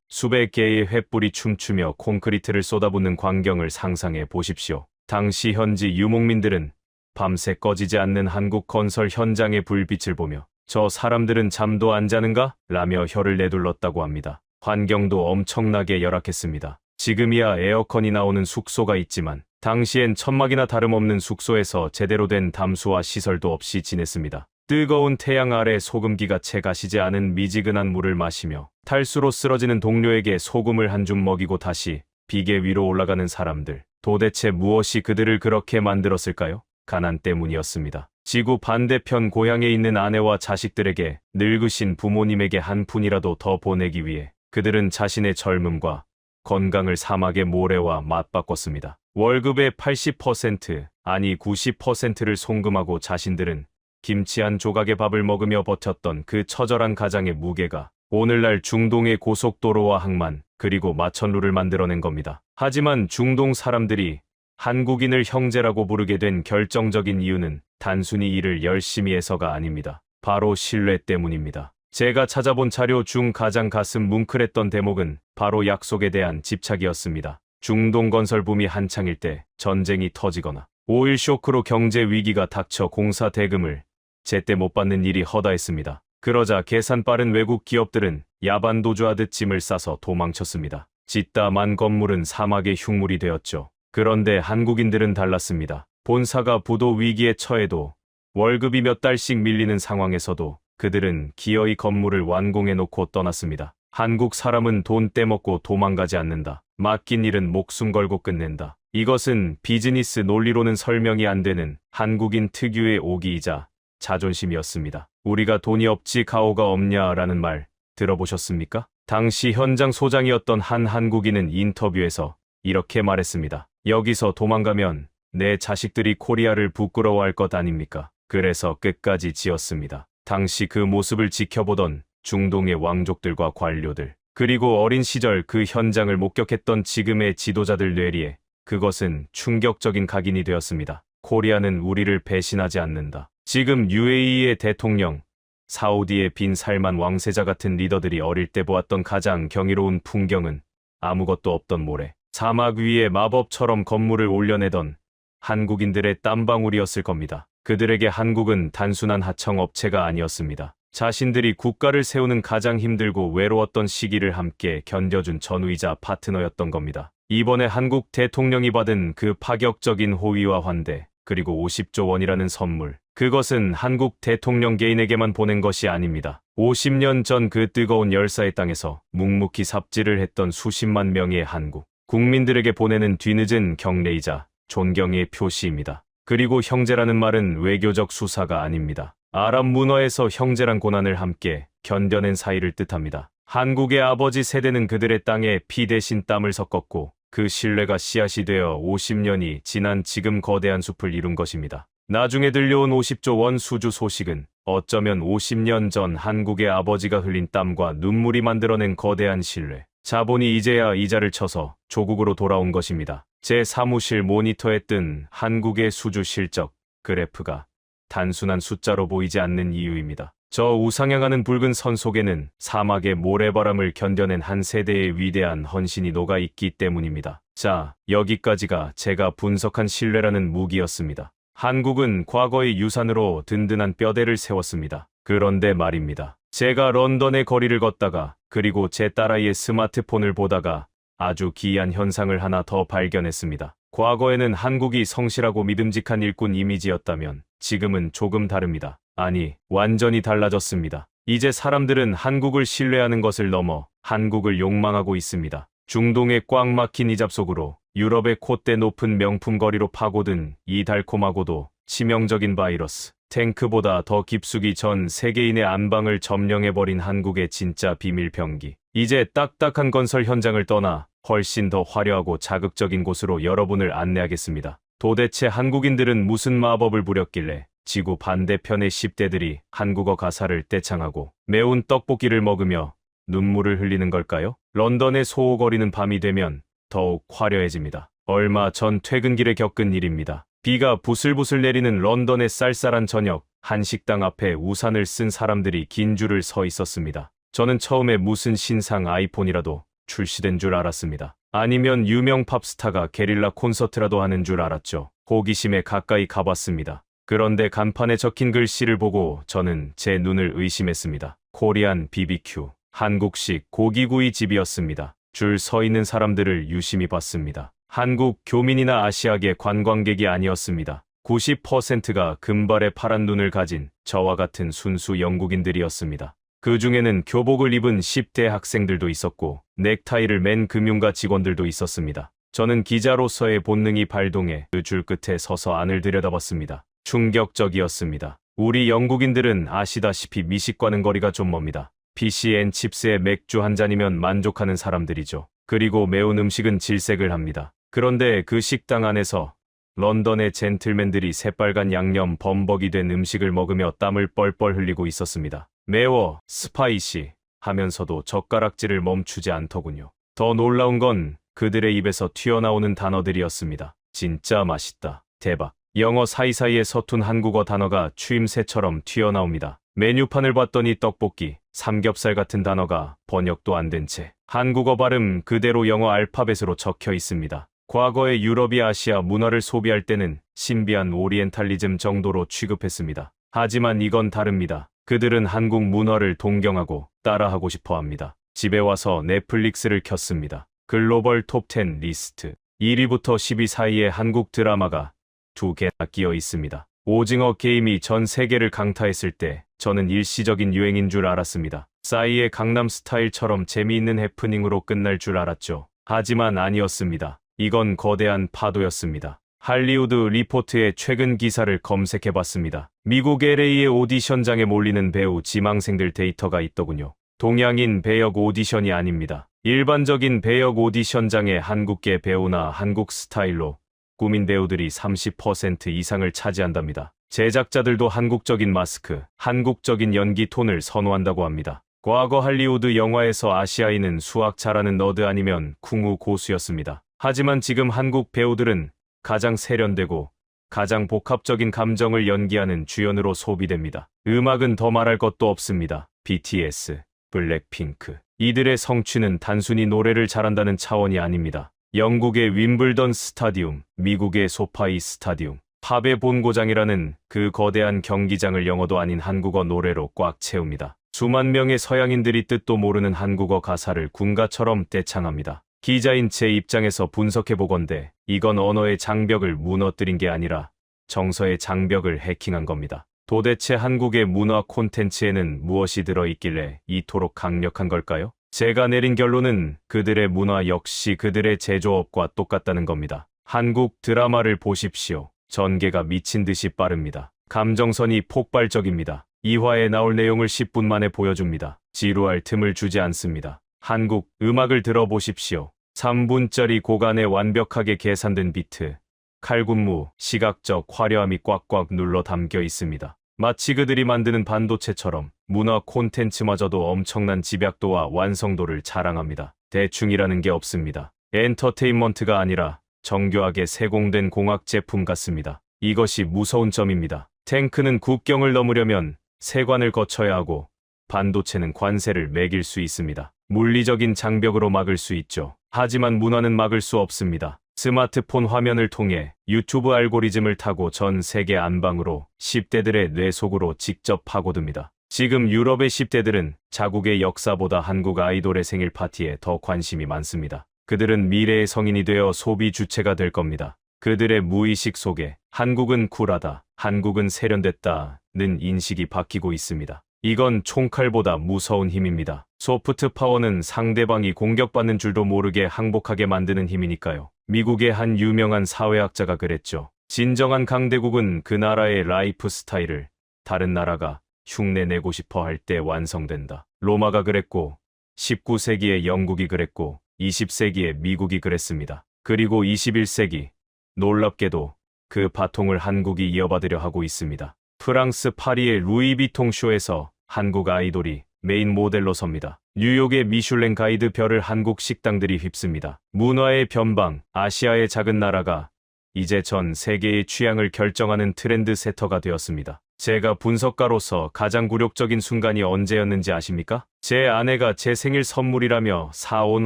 수백 개의 횃불이 춤추며 콘크리트를 쏟아붓는 광경을 상상해 보십시오. 당시 현지 유목민들은 밤새 꺼지지 않는 한국 건설 현장의 불빛을 보며 저 사람들은 잠도 안 자는가? 라며 혀를 내둘렀다고 합니다. 환경도 엄청나게 열악했습니다. 지금이야 에어컨이 나오는 숙소가 있지만 당시엔 천막이나 다름없는 숙소에서 제대로 된 담수와 시설도 없이 지냈습니다. 뜨거운 태양 아래 소금기가 채 가시지 않은 미지근한 물을 마시며 탈수로 쓰러지는 동료에게 소금을 한 줌 먹이고 다시 비계 위로 올라가는 사람들. 도대체 무엇이 그들을 그렇게 만들었을까요? 가난 때문이었습니다. 지구 반대편 고향에 있는 아내와 자식들에게 늙으신 부모님에게 한 푼이라도 더 보내기 위해 그들은 자신의 젊음과 건강을 사막의 모래와 맞바꿨습니다. 월급의 80% 아니 90%를 송금하고 자신들은 김치 한 조각의 밥을 먹으며 버텼던 그 처절한 가장의 무게가 오늘날 중동의 고속도로와 항만 그리고 마천루를 만들어낸 겁니다. 하지만 중동 사람들이 한국인을 형제라고 부르게 된 결정적인 이유는 단순히 일을 열심히 해서가 아닙니다. 바로 신뢰 때문입니다. 제가 찾아본 자료 중 가장 가슴 뭉클했던 대목은 바로 약속에 대한 집착이었습니다. 중동 건설 붐이 한창일 때 전쟁이 터지거나 오일 쇼크로 경제 위기가 닥쳐 공사 대금을 제때 못 받는 일이 허다했습니다. 그러자 계산 빠른 외국 기업들은 야반도주하듯 짐을 싸서 도망쳤습니다. 짓다 만 건물은 사막의 흉물이 되었죠. 그런데 한국인들은 달랐습니다. 본사가 부도 위기에 처해도 월급이 몇 달씩 밀리는 상황에서도 그들은 기어이 건물을 완공해놓고 떠났습니다. 한국 사람은 돈 떼먹고 도망가지 않는다. 맡긴 일은 목숨 걸고 끝낸다. 이것은 비즈니스 논리로는 설명이 안 되는 한국인 특유의 오기이자 자존심이었습니다. 우리가 돈이 없지 가오가 없냐라는 말 들어보셨습니까? 당시 현장 소장이었던 한 한국인은 인터뷰에서 이렇게 말했습니다. 여기서 도망가면 내 자식들이 코리아를 부끄러워할 것 아닙니까? 그래서 끝까지 지었습니다. 당시 그 모습을 지켜보던 중동의 왕족들과 관료들, 그리고 어린 시절 그 현장을 목격했던 지금의 지도자들 뇌리에 그것은 충격적인 각인이 되었습니다. 코리아는 우리를 배신하지 않는다. 지금 UAE의 대통령, 사우디의 빈 살만 왕세자 같은 리더들이 어릴 때 보았던 가장 경이로운 풍경은 아무것도 없던 모래, 사막 위에 마법처럼 건물을 올려내던 한국인들의 땀방울이었을 겁니다. 그들에게 한국은 단순한 하청업체가 아니었습니다. 자신들이 국가를 세우는 가장 힘들고 외로웠던 시기를 함께 견뎌준 전우이자 파트너였던 겁니다. 이번에 한국 대통령이 받은 그 파격적인 호의와 환대, 그리고 50조 원이라는 선물, 그것은 한국 대통령 개인에게만 보낸 것이 아닙니다. 50년 전 그 뜨거운 열사의 땅에서 묵묵히 삽질을 했던 수십만 명의 한국 국민들에게 보내는 뒤늦은 경례이자 존경의 표시입니다. 그리고 형제라는 말은 외교적 수사가 아닙니다. 아랍 문화에서 형제란 고난을 함께 견뎌낸 사이를 뜻합니다. 한국의 아버지 세대는 그들의 땅에 피 대신 땀을 섞었고 그 신뢰가 씨앗이 되어 50년이 지난 지금 거대한 숲을 이룬 것입니다. 나중에 들려온 50조 원 수주 소식은 어쩌면 50년 전 한국의 아버지가 흘린 땀과 눈물이 만들어낸 거대한 신뢰, 자본이 이제야 이자를 쳐서 조국으로 돌아온 것입니다. 제 사무실 모니터에 뜬 한국의 수주 실적 그래프가 단순한 숫자로 보이지 않는 이유입니다. 저 우상향하는 붉은 선 속에는 사막의 모래바람을 견뎌낸 한 세대의 위대한 헌신이 녹아있기 때문입니다. 자, 여기까지가 제가 분석한 신뢰라는 무기였습니다. 한국은 과거의 유산으로 든든한 뼈대를 세웠습니다. 그런데 말입니다. 제가 런던의 거리를 걷다가 그리고 제 딸아이의 스마트폰을 보다가 아주 기이한 현상을 하나 더 발견했습니다. 과거에는 한국이 성실하고 믿음직한 일꾼 이미지였다면 지금은 조금 다릅니다. 아니, 완전히 달라졌습니다. 이제 사람들은 한국을 신뢰하는 것을 넘어 한국을 욕망하고 있습니다. 중동의 꽉 막힌 이잡 속으로 유럽의 콧대 높은 명품 거리로 파고든 이 달콤하고도 치명적인 바이러스, 탱크보다 더 깊숙이 전 세계인의 안방을 점령해버린 한국의 진짜 비밀병기. 이제 딱딱한 건설 현장을 떠나 훨씬 더 화려하고 자극적인 곳으로 여러분을 안내하겠습니다. 도대체 한국인들은 무슨 마법을 부렸길래 지구 반대편의 10대들이 한국어 가사를 떼창하고 매운 떡볶이를 먹으며 눈물을 흘리는 걸까요? 런던의 소호거리는 밤이 되면 더욱 화려해집니다. 얼마 전 퇴근길에 겪은 일입니다. 비가 부슬부슬 내리는 런던의 쌀쌀한 저녁, 한 식당 앞에 우산을 쓴 사람들이 긴 줄을 서 있었습니다. 저는 처음에 무슨 신상 아이폰이라도 출시된 줄 알았습니다. 아니면 유명 팝스타가 게릴라 콘서트라도 하는 줄 알았죠. 호기심에 가까이 가봤습니다. 그런데 간판에 적힌 글씨를 보고 저는 제 눈을 의심했습니다. 코리안 BBQ, 한국식 고기구이 집이었습니다. 줄 서 있는 사람들을 유심히 봤습니다. 한국 교민이나 아시아계 관광객이 아니었습니다. 90%가 금발의 파란 눈을 가진 저와 같은 순수 영국인들이었습니다. 그 중에는 교복을 입은 10대 학생들도 있었고 넥타이를 맨 금융가 직원들도 있었습니다. 저는 기자로서의 본능이 발동해 그 줄 끝에 서서 안을 들여다봤습니다. 충격적이었습니다. 우리 영국인들은 아시다시피 미식과는 거리가 좀 멉니다. 피시앤칩스에 맥주 한 잔이면 만족하는 사람들이죠. 그리고 매운 음식은 질색을 합니다. 그런데 그 식당 안에서 런던의 젠틀맨들이 새빨간 양념 범벅이 된 음식을 먹으며 땀을 뻘뻘 흘리고 있었습니다. 매워, 스파이시 하면서도 젓가락질을 멈추지 않더군요. 더 놀라운 건 그들의 입에서 튀어나오는 단어들이었습니다. 진짜 맛있다. 대박. 영어 사이사이에 서툰 한국어 단어가 추임새처럼 튀어나옵니다. 메뉴판을 봤더니 떡볶이, 삼겹살 같은 단어가 번역도 안 된 채 한국어 발음 그대로 영어 알파벳으로 적혀 있습니다. 과거의 유럽이 아시아 문화를 소비할 때는 신비한 오리엔탈리즘 정도로 취급했습니다. 하지만 이건 다릅니다. 그들은 한국 문화를 동경하고 따라하고 싶어 합니다. 집에 와서 넷플릭스를 켰습니다. 글로벌 톱10 리스트 1위부터 10위 사이에 한국 드라마가 2개나 끼어 있습니다. 오징어 게임이 전 세계를 강타했을 때 저는 일시적인 유행인 줄 알았습니다. 싸이의 강남 스타일처럼 재미있는 해프닝으로 끝날 줄 알았죠. 하지만 아니었습니다. 이건 거대한 파도였습니다. 할리우드 리포트의 최근 기사를 검색해봤습니다. 미국 LA의 오디션장에 몰리는 배우 지망생들 데이터가 있더군요. 동양인 배역 오디션이 아닙니다. 일반적인 배역 오디션장에 한국계 배우나 한국 스타일로 꾸민 배우들이 30% 이상을 차지한답니다. 제작자들도 한국적인 마스크, 한국적인 연기 톤을 선호한다고 합니다. 과거 할리우드 영화에서 아시아인은 수학 잘하는 너드 아니면 쿵우 고수였습니다. 하지만 지금 한국 배우들은 가장 세련되고 가장 복합적인 감정을 연기하는 주연으로 소비됩니다. 음악은 더 말할 것도 없습니다. BTS, 블랙핑크. 이들의 성취는 단순히 노래를 잘한다는 차원이 아닙니다. 영국의 윈블던 스타디움, 미국의 소파이 스타디움, 팝의 본고장이라는 그 거대한 경기장을 영어도 아닌 한국어 노래로 꽉 채웁니다. 수만 명의 서양인들이 뜻도 모르는 한국어 가사를 군가처럼 떼창합니다. 기자인 제 입장에서 분석해보건대 이건 언어의 장벽을 무너뜨린 게 아니라 정서의 장벽을 해킹한 겁니다. 도대체 한국의 문화 콘텐츠에는 무엇이 들어있길래 이토록 강력한 걸까요? 제가 내린 결론은 그들의 문화 역시 그들의 제조업과 똑같다는 겁니다. 한국 드라마를 보십시오. 전개가 미친 듯이 빠릅니다. 감정선이 폭발적입니다. 2화에 나올 내용을 10분 만에 보여줍니다. 지루할 틈을 주지 않습니다. 한국 음악을 들어보십시오. 3분짜리 고간에 완벽하게 계산된 비트, 칼군무, 시각적 화려함이 꽉꽉 눌러 담겨 있습니다. 마치 그들이 만드는 반도체처럼 문화 콘텐츠마저도 엄청난 집약도와 완성도를 자랑합니다. 대충이라는 게 없습니다. 엔터테인먼트가 아니라 정교하게 세공된 공학 제품 같습니다. 이것이 무서운 점입니다. 탱크는 국경을 넘으려면 세관을 거쳐야 하고 반도체는 관세를 매길 수 있습니다. 물리적인 장벽으로 막을 수 있죠. 하지만 문화는 막을 수 없습니다. 스마트폰 화면을 통해 유튜브 알고리즘을 타고 전 세계 안방으로 10대들의 뇌 속으로 직접 파고듭니다. 지금 유럽의 10대들은 자국의 역사보다 한국 아이돌의 생일 파티에 더 관심이 많습니다. 그들은 미래의 성인이 되어 소비 주체가 될 겁니다. 그들의 무의식 속에 한국은 쿨하다, 한국은 세련됐다는 인식이 바뀌고 있습니다. 이건 총칼보다 무서운 힘입니다. 소프트 파워는 상대방이 공격받는 줄도 모르게 항복하게 만드는 힘이니까요. 미국의 한 유명한 사회학자가 그랬죠. 진정한 강대국은 그 나라의 라이프 스타일을 다른 나라가 흉내내고 싶어 할 때 완성된다. 로마가 그랬고, 19세기의 영국이 그랬고, 20세기의 미국이 그랬습니다. 그리고 21세기, 놀랍게도 그 바통을 한국이 이어받으려 하고 있습니다. 프랑스 파리의 루이비통 쇼에서 한국 아이돌이 메인 모델로 섭니다. 뉴욕의 미슐랭 가이드 별을 한국 식당들이 휩습니다. 문화의 변방, 아시아의 작은 나라가 이제 전 세계의 취향을 결정하는 트렌드 세터가 되었습니다. 제가 분석가로서 가장 굴욕적인 순간이 언제였는지 아십니까? 제 아내가 제 생일 선물이라며 사온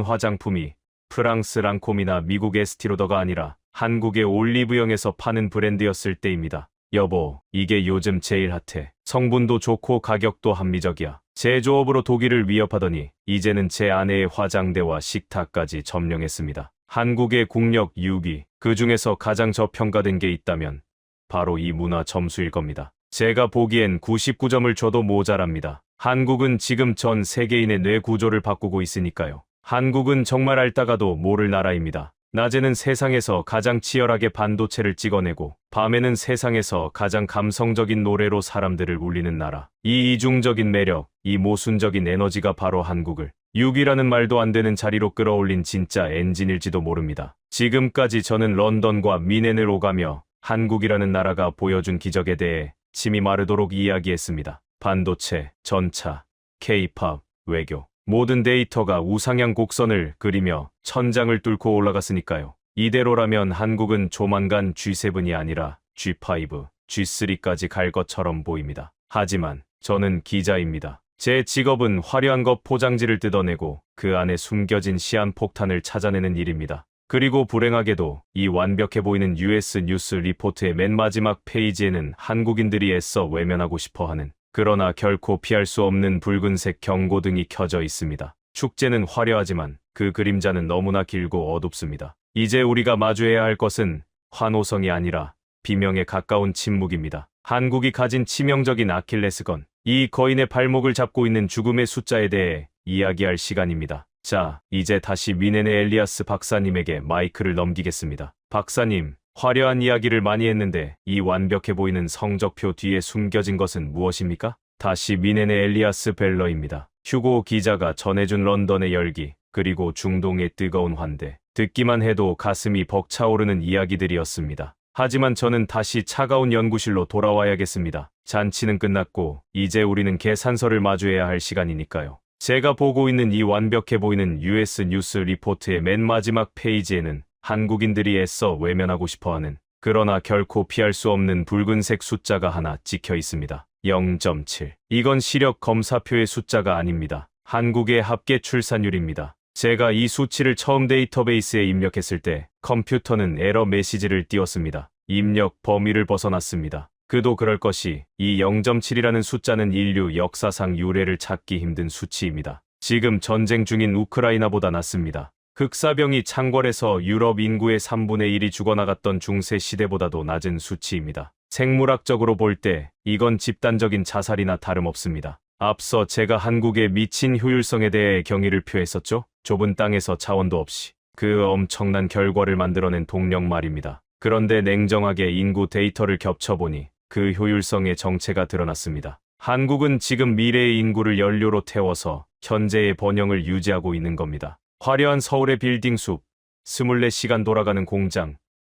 화장품이 프랑스 랑콤이나 미국 에스티로더가 아니라 한국의 올리브영에서 파는 브랜드였을 때입니다. 여보, 이게 요즘 제일 핫해. 성분도 좋고 가격도 합리적이야. 제조업으로 독일을 위협하더니 이제는 제 아내의 화장대와 식탁까지 점령했습니다. 한국의 국력 6위, 그 중에서 가장 저평가된 게 있다면 바로 이 문화 점수일 겁니다. 제가 보기엔 99점을 줘도 모자랍니다. 한국은 지금 전 세계인의 뇌 구조를 바꾸고 있으니까요. 한국은 정말 앓다가도 모를 나라입니다. 낮에는 세상에서 가장 치열하게 반도체를 찍어내고 밤에는 세상에서 가장 감성적인 노래로 사람들을 울리는 나라. 이 이중적인 매력, 이 모순적인 에너지가 바로 한국을 6위라는 말도 안 되는 자리로 끌어올린 진짜 엔진일지도 모릅니다. 지금까지 저는 런던과 미넨을 오가며 한국이라는 나라가 보여준 기적에 대해 침이 마르도록 이야기했습니다. 반도체, 전차, K-팝, 외교. 모든 데이터가 우상향 곡선을 그리며 천장을 뚫고 올라갔으니까요. 이대로라면 한국은 조만간 G7이 아니라 G5, G3까지 갈 것처럼 보입니다. 하지만 저는 기자입니다. 제 직업은 화려한 것 포장지를 뜯어내고 그 안에 숨겨진 시한폭탄을 찾아내는 일입니다. 그리고 불행하게도 이 완벽해 보이는 US 뉴스 리포트의 맨 마지막 페이지에는 한국인들이 애써 외면하고 싶어하는 그러나 결코 피할 수 없는 붉은색 경고등이 켜져 있습니다. 축제는 화려하지만 그 그림자는 너무나 길고 어둡습니다. 이제 우리가 마주해야 할 것은 환호성이 아니라 비명에 가까운 침묵입니다. 한국이 가진 치명적인 아킬레스건, 이 거인의 발목을 잡고 있는 죽음의 숫자에 대해 이야기할 시간입니다. 자, 이제 다시 미넨의 엘리아스 박사님에게 마이크를 넘기겠습니다. 박사님, 화려한 이야기를 많이 했는데 이 완벽해 보이는 성적표 뒤에 숨겨진 것은 무엇입니까? 다시 미넨의 엘리아스 벨러입니다. 휴고 기자가 전해준 런던의 열기, 그리고 중동의 뜨거운 환대. 듣기만 해도 가슴이 벅차오르는 이야기들이었습니다. 하지만 저는 다시 차가운 연구실로 돌아와야겠습니다. 잔치는 끝났고 이제 우리는 계산서를 마주해야 할 시간이니까요. 제가 보고 있는 이 완벽해 보이는 US 뉴스 리포트의 맨 마지막 페이지에는 한국인들이 애써 외면하고 싶어하는, 그러나 결코 피할 수 없는 붉은색 숫자가 하나 찍혀 있습니다. 0.7. 이건 시력 검사표의 숫자가 아닙니다. 한국의 합계 출산율입니다. 제가 이 수치를 처음 데이터베이스에 입력했을 때 컴퓨터는 에러 메시지를 띄웠습니다. 입력 범위를 벗어났습니다. 그도 그럴 것이 이 0.7이라는 숫자는 인류 역사상 유례를 찾기 힘든 수치입니다. 지금 전쟁 중인 우크라이나보다 낮습니다. 흑사병이 창궐해서 유럽 인구의 3분의 1이 죽어나갔던 중세 시대보다도 낮은 수치입니다. 생물학적으로 볼 때 이건 집단적인 자살이나 다름없습니다. 앞서 제가 한국의 미친 효율성에 대해 경의를 표했었죠. 좁은 땅에서 자원도 없이 그 엄청난 결과를 만들어낸 동력 말입니다. 그런데 냉정하게 인구 데이터를 겹쳐보니 그 효율성의 정체가 드러났습니다. 한국은 지금 미래의 인구를 연료로 태워서 현재의 번영을 유지하고 있는 겁니다. 화려한 서울의 빌딩 숲, 24시간 돌아가는 공장,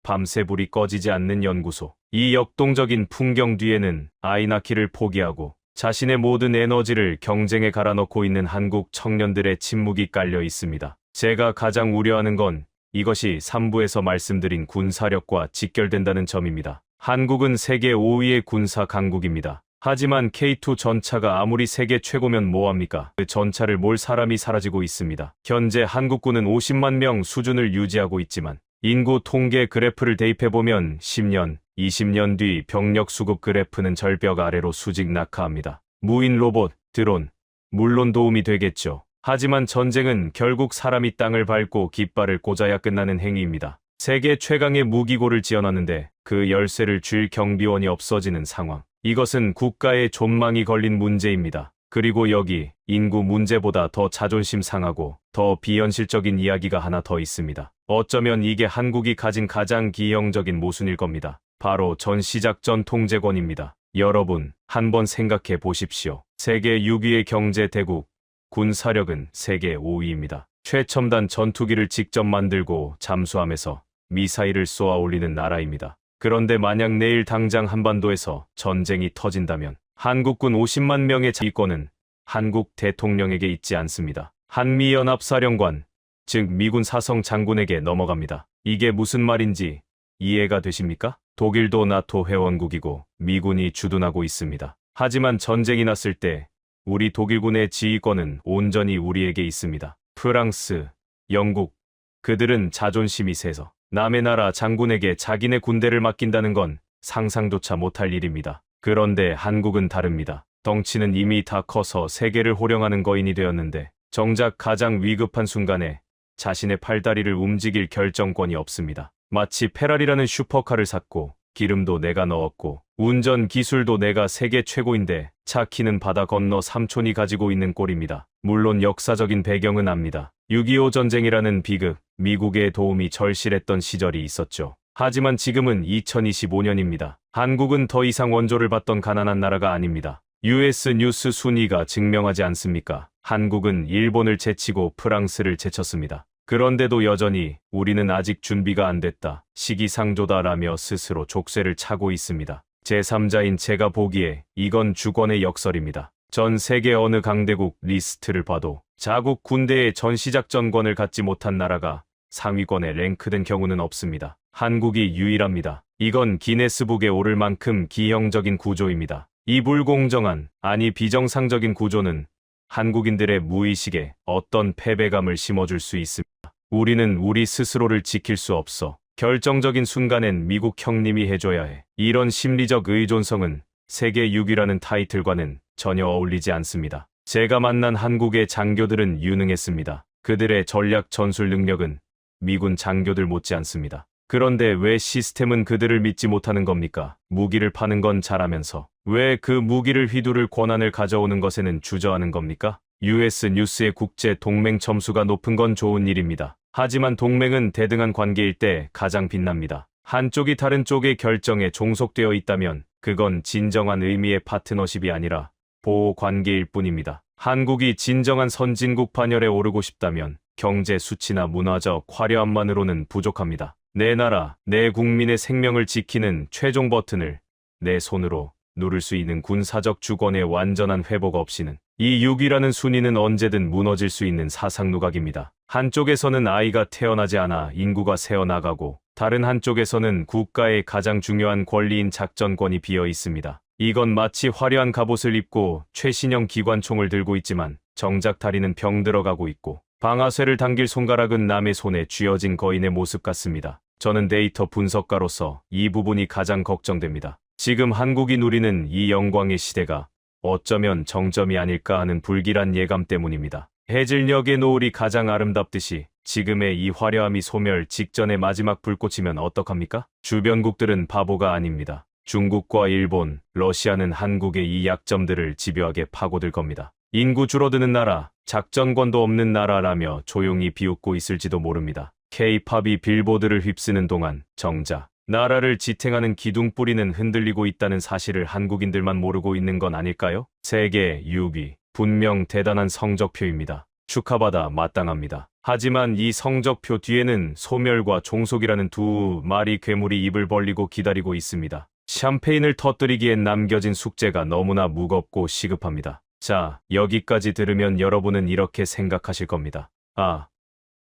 밤새 불이 꺼지지 않는 연구소. 이 역동적인 풍경 뒤에는 아이 낳기를 포기하고 자신의 모든 에너지를 경쟁에 갈아넣고 있는 한국 청년들의 침묵이 깔려 있습니다. 제가 가장 우려하는 건 이것이 3부에서 말씀드린 군사력과 직결된다는 점입니다. 한국은 세계 5위의 군사 강국입니다. 하지만 K2 전차가 아무리 세계 최고면 뭐합니까? 그 전차를 몰 사람이 사라지고 있습니다. 현재 한국군은 50만 명 수준을 유지하고 있지만 인구 통계 그래프를 대입해보면 10년, 20년 뒤 병력 수급 그래프는 절벽 아래로 수직 낙하합니다. 무인 로봇, 드론, 물론 도움이 되겠죠. 하지만 전쟁은 결국 사람이 땅을 밟고 깃발을 꽂아야 끝나는 행위입니다. 세계 최강의 무기고를 지어놨는데 그 열쇠를 쥘 경비원이 없어지는 상황. 이것은 국가의 존망이 걸린 문제입니다. 그리고 여기 인구 문제보다 더 자존심 상하고 더 비현실적인 이야기가 하나 더 있습니다. 어쩌면 이게 한국이 가진 가장 기형적인 모순일 겁니다. 바로 전시작전 통제권입니다. 여러분, 한번 생각해 보십시오. 세계 6위의 경제 대국, 군사력은 세계 5위입니다. 최첨단 전투기를 직접 만들고 잠수함에서 미사일을 쏘아 올리는 나라입니다. 그런데 만약 내일 당장 한반도에서 전쟁이 터진다면 한국군 50만 명의 자위권은 한국 대통령에게 있지 않습니다. 한미연합사령관, 즉 미군 사성 장군에게 넘어갑니다. 이게 무슨 말인지 이해가 되십니까? 독일도 나토 회원국이고 미군이 주둔하고 있습니다. 하지만 전쟁이 났을 때 우리 독일군의 지휘권은 온전히 우리에게 있습니다. 프랑스, 영국, 그들은 자존심이 세서 남의 나라 장군에게 자기네 군대를 맡긴다는 건 상상조차 못할 일입니다. 그런데 한국은 다릅니다. 덩치는 이미 다 커서 세계를 호령하는 거인이 되었는데 정작 가장 위급한 순간에 자신의 팔다리를 움직일 결정권이 없습니다. 마치 페라리라는 슈퍼카를 샀고 기름도 내가 넣었고 운전 기술도 내가 세계 최고인데 차 키는 바다 건너 삼촌이 가지고 있는 꼴입니다. 물론 역사적인 배경은 압니다. 6.25 전쟁이라는 비극, 미국의 도움이 절실했던 시절이 있었죠. 하지만 지금은 2025년입니다. 한국은 더 이상 원조를 받던 가난한 나라가 아닙니다. US 뉴스 순위가 증명하지 않습니까? 한국은 일본을 제치고 프랑스를 제쳤습니다. 그런데도 여전히 우리는 아직 준비가 안 됐다, 시기상조다라며 스스로 족쇄를 차고 있습니다. 제3자인 제가 보기에 이건 주권의 역설입니다. 전 세계 어느 강대국 리스트를 봐도 자국 군대의 전시작전권을 갖지 못한 나라가 상위권에 랭크된 경우는 없습니다. 한국이 유일합니다. 이건 기네스북에 오를 만큼 기형적인 구조입니다. 이 불공정한, 아니 비정상적인 구조는 한국인들의 무의식에 어떤 패배감을 심어줄 수 있습니다. 우리는 우리 스스로를 지킬 수 없어. 결정적인 순간엔 미국 형님이 해줘야 해. 이런 심리적 의존성은 세계 6위라는 타이틀과는 전혀 어울리지 않습니다. 제가 만난 한국의 장교들은 유능했습니다. 그들의 전략 전술 능력은 미군 장교들 못지 않습니다. 그런데 왜 시스템은 그들을 믿지 못하는 겁니까? 무기를 파는 건 잘하면서 왜 그 무기를 휘두를 권한을 가져오는 것에는 주저하는 겁니까? US 뉴스의 국제 동맹 점수가 높은 건 좋은 일입니다. 하지만 동맹은 대등한 관계일 때 가장 빛납니다. 한쪽이 다른 쪽의 결정에 종속되어 있다면 그건 진정한 의미의 파트너십이 아니라 보호 관계일 뿐입니다. 한국이 진정한 선진국 반열에 오르고 싶다면 경제 수치나 문화적 화려함만으로는 부족합니다. 내 나라, 내 국민의 생명을 지키는 최종 버튼을 내 손으로 누를 수 있는 군사적 주권의 완전한 회복 없이는 이 6이라는 순위는 언제든 무너질 수 있는 사상 누각입니다. 한쪽에서는 아이가 태어나지 않아 인구가 새어나가고 다른 한쪽에서는 국가의 가장 중요한 권리인 작전권이 비어 있습니다. 이건 마치 화려한 갑옷을 입고 최신형 기관총을 들고 있지만 정작 다리는 병들어가고 있고 방아쇠를 당길 손가락은 남의 손에 쥐어진 거인의 모습 같습니다. 저는 데이터 분석가로서 이 부분이 가장 걱정됩니다. 지금 한국이 누리는 이 영광의 시대가 어쩌면 정점이 아닐까 하는 불길한 예감 때문입니다. 해질녘의 노을이 가장 아름답듯이 지금의 이 화려함이 소멸 직전의 마지막 불꽃이면 어떡합니까? 주변국들은 바보가 아닙니다. 중국과 일본, 러시아는 한국의 이 약점들을 집요하게 파고들 겁니다. 인구 줄어드는 나라, 작전권도 없는 나라라며 조용히 비웃고 있을지도 모릅니다. K-팝이 빌보드를 휩쓰는 동안 정작 나라를 지탱하는 기둥뿌리는 흔들리고 있다는 사실을 한국인들만 모르고 있는 건 아닐까요? 세계 6위, 분명 대단한 성적표입니다. 축하받아 마땅합니다. 하지만 이 성적표 뒤에는 소멸과 종속이라는 두 마리 괴물이 입을 벌리고 기다리고 있습니다. 샴페인을 터뜨리기엔 남겨진 숙제가 너무나 무겁고 시급합니다. 자, 여기까지 들으면 여러분은 이렇게 생각하실 겁니다. 아,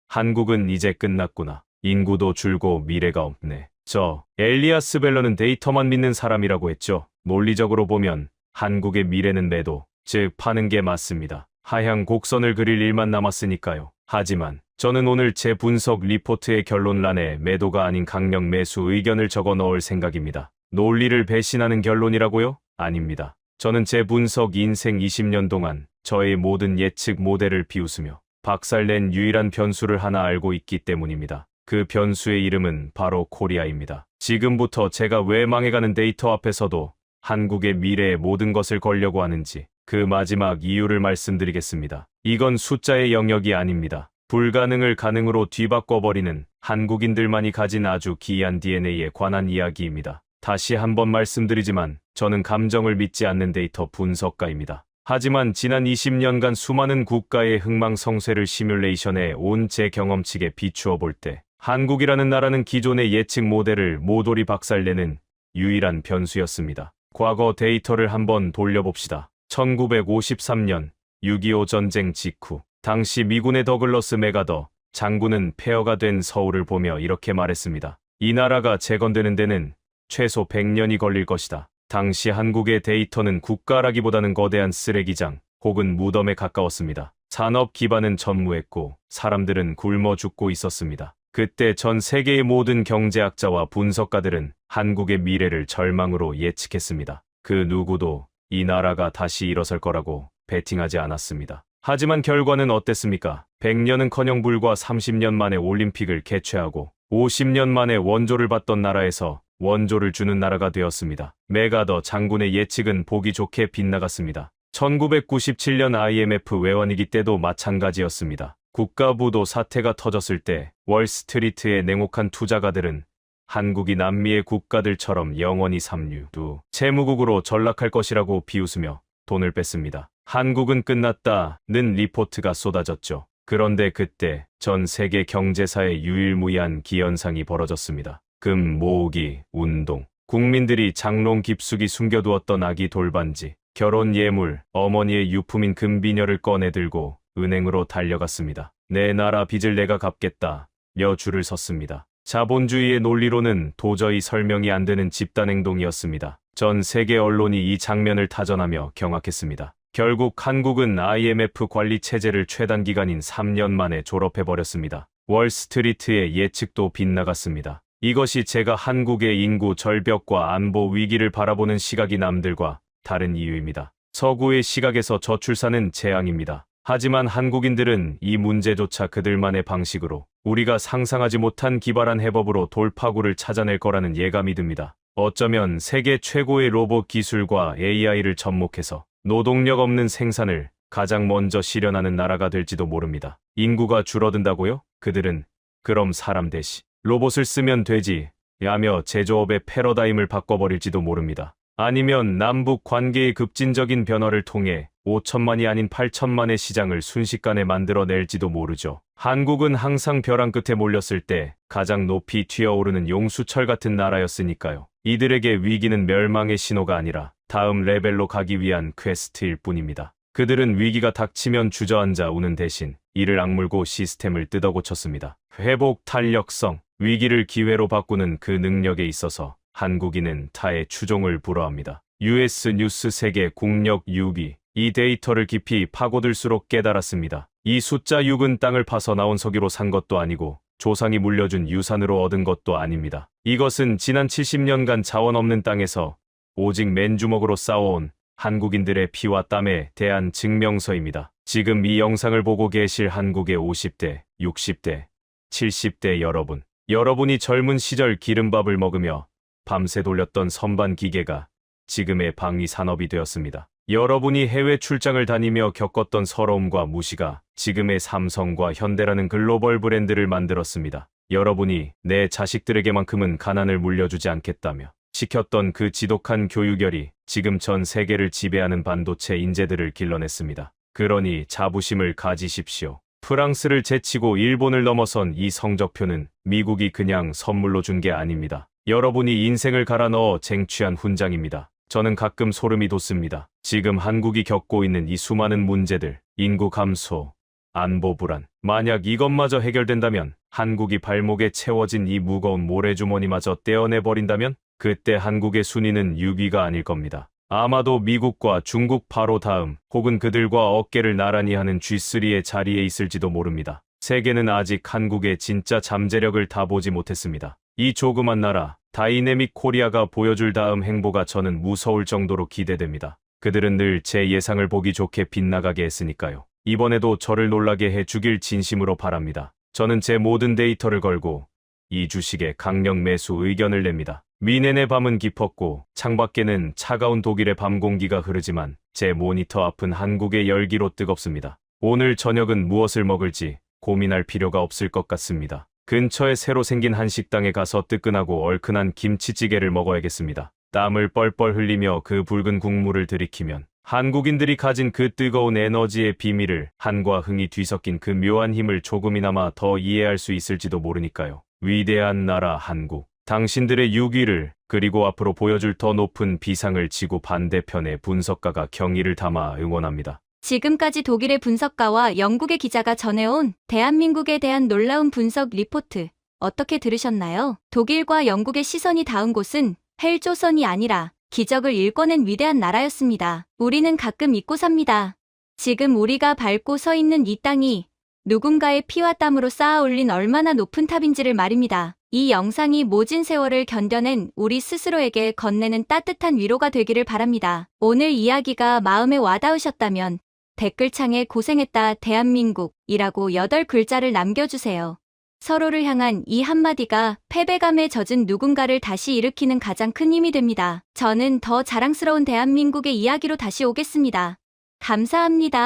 한국은 이제 끝났구나. 인구도 줄고 미래가 없네. 저 엘리아스 벨러는 데이터만 믿는 사람이라고 했죠. 논리적으로 보면 한국의 미래는 매도, 즉 파는 게 맞습니다. 하향 곡선을 그릴 일만 남았으니까요. 하지만 저는 오늘 제 분석 리포트의 결론란에 매도가 아닌 강력 매수 의견을 적어 넣을 생각입니다. 논리를 배신하는 결론이라고요? 아닙니다. 저는 제 분석 인생 20년 동안 저의 모든 예측 모델을 비웃으며 박살낸 유일한 변수를 하나 알고 있기 때문입니다. 그 변수의 이름은 바로 코리아입니다. 지금부터 제가 왜 망해가는 데이터 앞에서도 한국의 미래에 모든 것을 걸려고 하는지 그 마지막 이유를 말씀드리겠습니다. 이건 숫자의 영역이 아닙니다. 불가능을 가능으로 뒤바꿔버리는 한국인들만이 가진 아주 기이한 DNA에 관한 이야기입니다. 다시 한번 말씀드리지만 저는 감정을 믿지 않는 데이터 분석가입니다. 하지만 지난 20년간 수많은 국가의 흥망성쇠를 시뮬레이션에 온 제 경험칙에 비추어 볼 때 한국이라는 나라는 기존의 예측 모델을 모조리 박살내는 유일한 변수였습니다. 과거 데이터를 한번 돌려봅시다. 1953년 6.25 전쟁 직후 당시 미군의 더글러스 맥아더 장군은 폐허가 된 서울을 보며 이렇게 말했습니다. 이 나라가 재건되는 데는 최소 100년이 걸릴 것이다. 당시 한국의 데이터는 국가라기보다는 거대한 쓰레기장 혹은 무덤에 가까웠습니다. 산업 기반은 전무했고 사람들은 굶어 죽고 있었습니다. 그때 전 세계의 모든 경제학자와 분석가들은 한국의 미래를 절망으로 예측했습니다. 그 누구도 이 나라가 다시 일어설 거라고 베팅하지 않았습니다. 하지만 결과는 어땠습니까? 100년은커녕 불과 30년 만에 올림픽을 개최하고 50년 만에 원조를 받던 나라에서 원조를 주는 나라가 되었습니다. 맥아더 장군의 예측은 보기 좋게 빗나갔습니다. 1997년 IMF 외환위기 때도 마찬가지였습니다. 국가부도 사태가 터졌을 때 월스트리트의 냉혹한 투자가들은 한국이 남미의 국가들처럼 영원히 삼류, 채무국으로 전락할 것이라고 비웃으며 돈을 뺐습니다. 한국은 끝났다는 리포트가 쏟아졌죠. 그런데 그때 전 세계 경제사에 유일무이한 기현상이 벌어졌습니다. 금 모으기 운동. 국민들이 장롱 깊숙이 숨겨두었던 아기 돌반지, 결혼 예물, 어머니의 유품인 금비녀를 꺼내들고 은행으로 달려갔습니다. 내 나라 빚을 내가 갚겠다. 며 줄을 섰습니다. 자본주의의 논리로는 도저히 설명이 안 되는 집단행동이었습니다. 전 세계 언론이 이 장면을 타전하며 경악했습니다. 결국 한국은 IMF 관리 체제를 최단 기간인 3년 만에 졸업해버렸습니다. 월스트리트의 예측도 빗나갔습니다. 이것이 제가 한국의 인구 절벽과 안보 위기를 바라보는 시각이 남들과 다른 이유입니다. 서구의 시각에서 저출산은 재앙입니다. 하지만 한국인들은 이 문제조차 그들만의 방식으로 우리가 상상하지 못한 기발한 해법으로 돌파구를 찾아낼 거라는 예감이 듭니다. 어쩌면 세계 최고의 로봇 기술과 AI를 접목해서 노동력 없는 생산을 가장 먼저 실현하는 나라가 될지도 모릅니다. 인구가 줄어든다고요? 그들은 그럼 사람 대신 로봇을 쓰면 되지, 야며 제조업의 패러다임을 바꿔버릴지도 모릅니다. 아니면 남북 관계의 급진적인 변화를 통해 5천만이 아닌 8천만의 시장을 순식간에 만들어낼지도 모르죠. 한국은 항상 벼랑 끝에 몰렸을 때 가장 높이 튀어오르는 용수철 같은 나라였으니까요. 이들에게 위기는 멸망의 신호가 아니라 다음 레벨로 가기 위한 퀘스트일 뿐입니다. 그들은 위기가 닥치면 주저앉아 우는 대신 이를 악물고 시스템을 뜯어고쳤습니다. 회복 탄력성, 위기를 기회로 바꾸는 그 능력에 있어서 한국인은 타의 추종을 불허합니다. US 뉴스 세계 국력 6위. 이 데이터를 깊이 파고들수록 깨달았습니다. 이 숫자 6은 땅을 파서 나온 석유로 산 것도 아니고 조상이 물려준 유산으로 얻은 것도 아닙니다. 이것은 지난 70년간 자원 없는 땅에서 오직 맨주먹으로 싸워온 한국인들의 피와 땀에 대한 증명서입니다. 지금 이 영상을 보고 계실 한국의 50대, 60대, 70대 여러분. 여러분이 젊은 시절 기름밥을 먹으며 밤새 돌렸던 선반 기계가 지금의 방위 산업이 되었습니다. 여러분이 해외 출장을 다니며 겪었던 서러움과 무시가 지금의 삼성과 현대라는 글로벌 브랜드를 만들었습니다. 여러분이 내 자식들에게만큼은 가난을 물려주지 않겠다며 시켰던 그 지독한 교육열이 지금 전 세계를 지배하는 반도체 인재들을 길러냈습니다. 그러니 자부심을 가지십시오. 프랑스를 제치고 일본을 넘어선 이 성적표는 미국이 그냥 선물로 준 게 아닙니다. 여러분이 인생을 갈아 넣어 쟁취한 훈장입니다. 저는 가끔 소름이 돋습니다. 지금 한국이 겪고 있는 이 수많은 문제들, 인구 감소, 안보 불안. 만약 이것마저 해결된다면, 한국이 발목에 채워진 이 무거운 모래주머니마저 떼어내버린다면, 그때 한국의 순위는 6위가 아닐 겁니다. 아마도 미국과 중국 바로 다음, 혹은 그들과 어깨를 나란히 하는 G3의 자리에 있을지도 모릅니다. 세계는 아직 한국의 진짜 잠재력을 다 보지 못했습니다. 이 조그만 나라, 다이내믹 코리아가 보여줄 다음 행보가 저는 무서울 정도로 기대됩니다. 그들은 늘 제 예상을 보기 좋게 빗나가게 했으니까요. 이번에도 저를 놀라게 해 주길 진심으로 바랍니다. 저는 제 모든 데이터를 걸고 이 주식에 강력 매수 의견을 냅니다. 미넨의 밤은 깊었고 창밖에는 차가운 독일의 밤 공기가 흐르지만 제 모니터 앞은 한국의 열기로 뜨겁습니다. 오늘 저녁은 무엇을 먹을지 고민할 필요가 없을 것 같습니다. 근처에 새로 생긴 한식당에 가서 뜨끈하고 얼큰한 김치찌개를 먹어야겠습니다. 땀을 뻘뻘 흘리며 그 붉은 국물을 들이키면 한국인들이 가진 그 뜨거운 에너지의 비밀을, 한과 흥이 뒤섞인 그 묘한 힘을 조금이나마 더 이해할 수 있을지도 모르니까요. 위대한 나라 한국. 당신들의 6위를, 그리고 앞으로 보여줄 더 높은 비상을 지구 반대편의 분석가가 경의를 담아 응원합니다. 지금까지 독일의 분석가와 영국의 기자가 전해온 대한민국에 대한 놀라운 분석 리포트 어떻게 들으셨나요? 독일과 영국의 시선이 닿은 곳은 헬조선이 아니라 기적을 일궈낸 위대한 나라였습니다. 우리는 가끔 잊고 삽니다. 지금 우리가 밟고 서 있는 이 땅이 누군가의 피와 땀으로 쌓아 올린 얼마나 높은 탑인지를 말입니다. 이 영상이 모진 세월을 견뎌낸 우리 스스로에게 건네는 따뜻한 위로가 되기를 바랍니다. 오늘 이야기가 마음에 와닿으셨다면 댓글창에 고생했다 대한민국이라고 8글자를 남겨주세요. 서로를 향한 이 한마디가 패배감에 젖은 누군가를 다시 일으키는 가장 큰 힘이 됩니다. 저는 더 자랑스러운 대한민국의 이야기로 다시 오겠습니다. 감사합니다.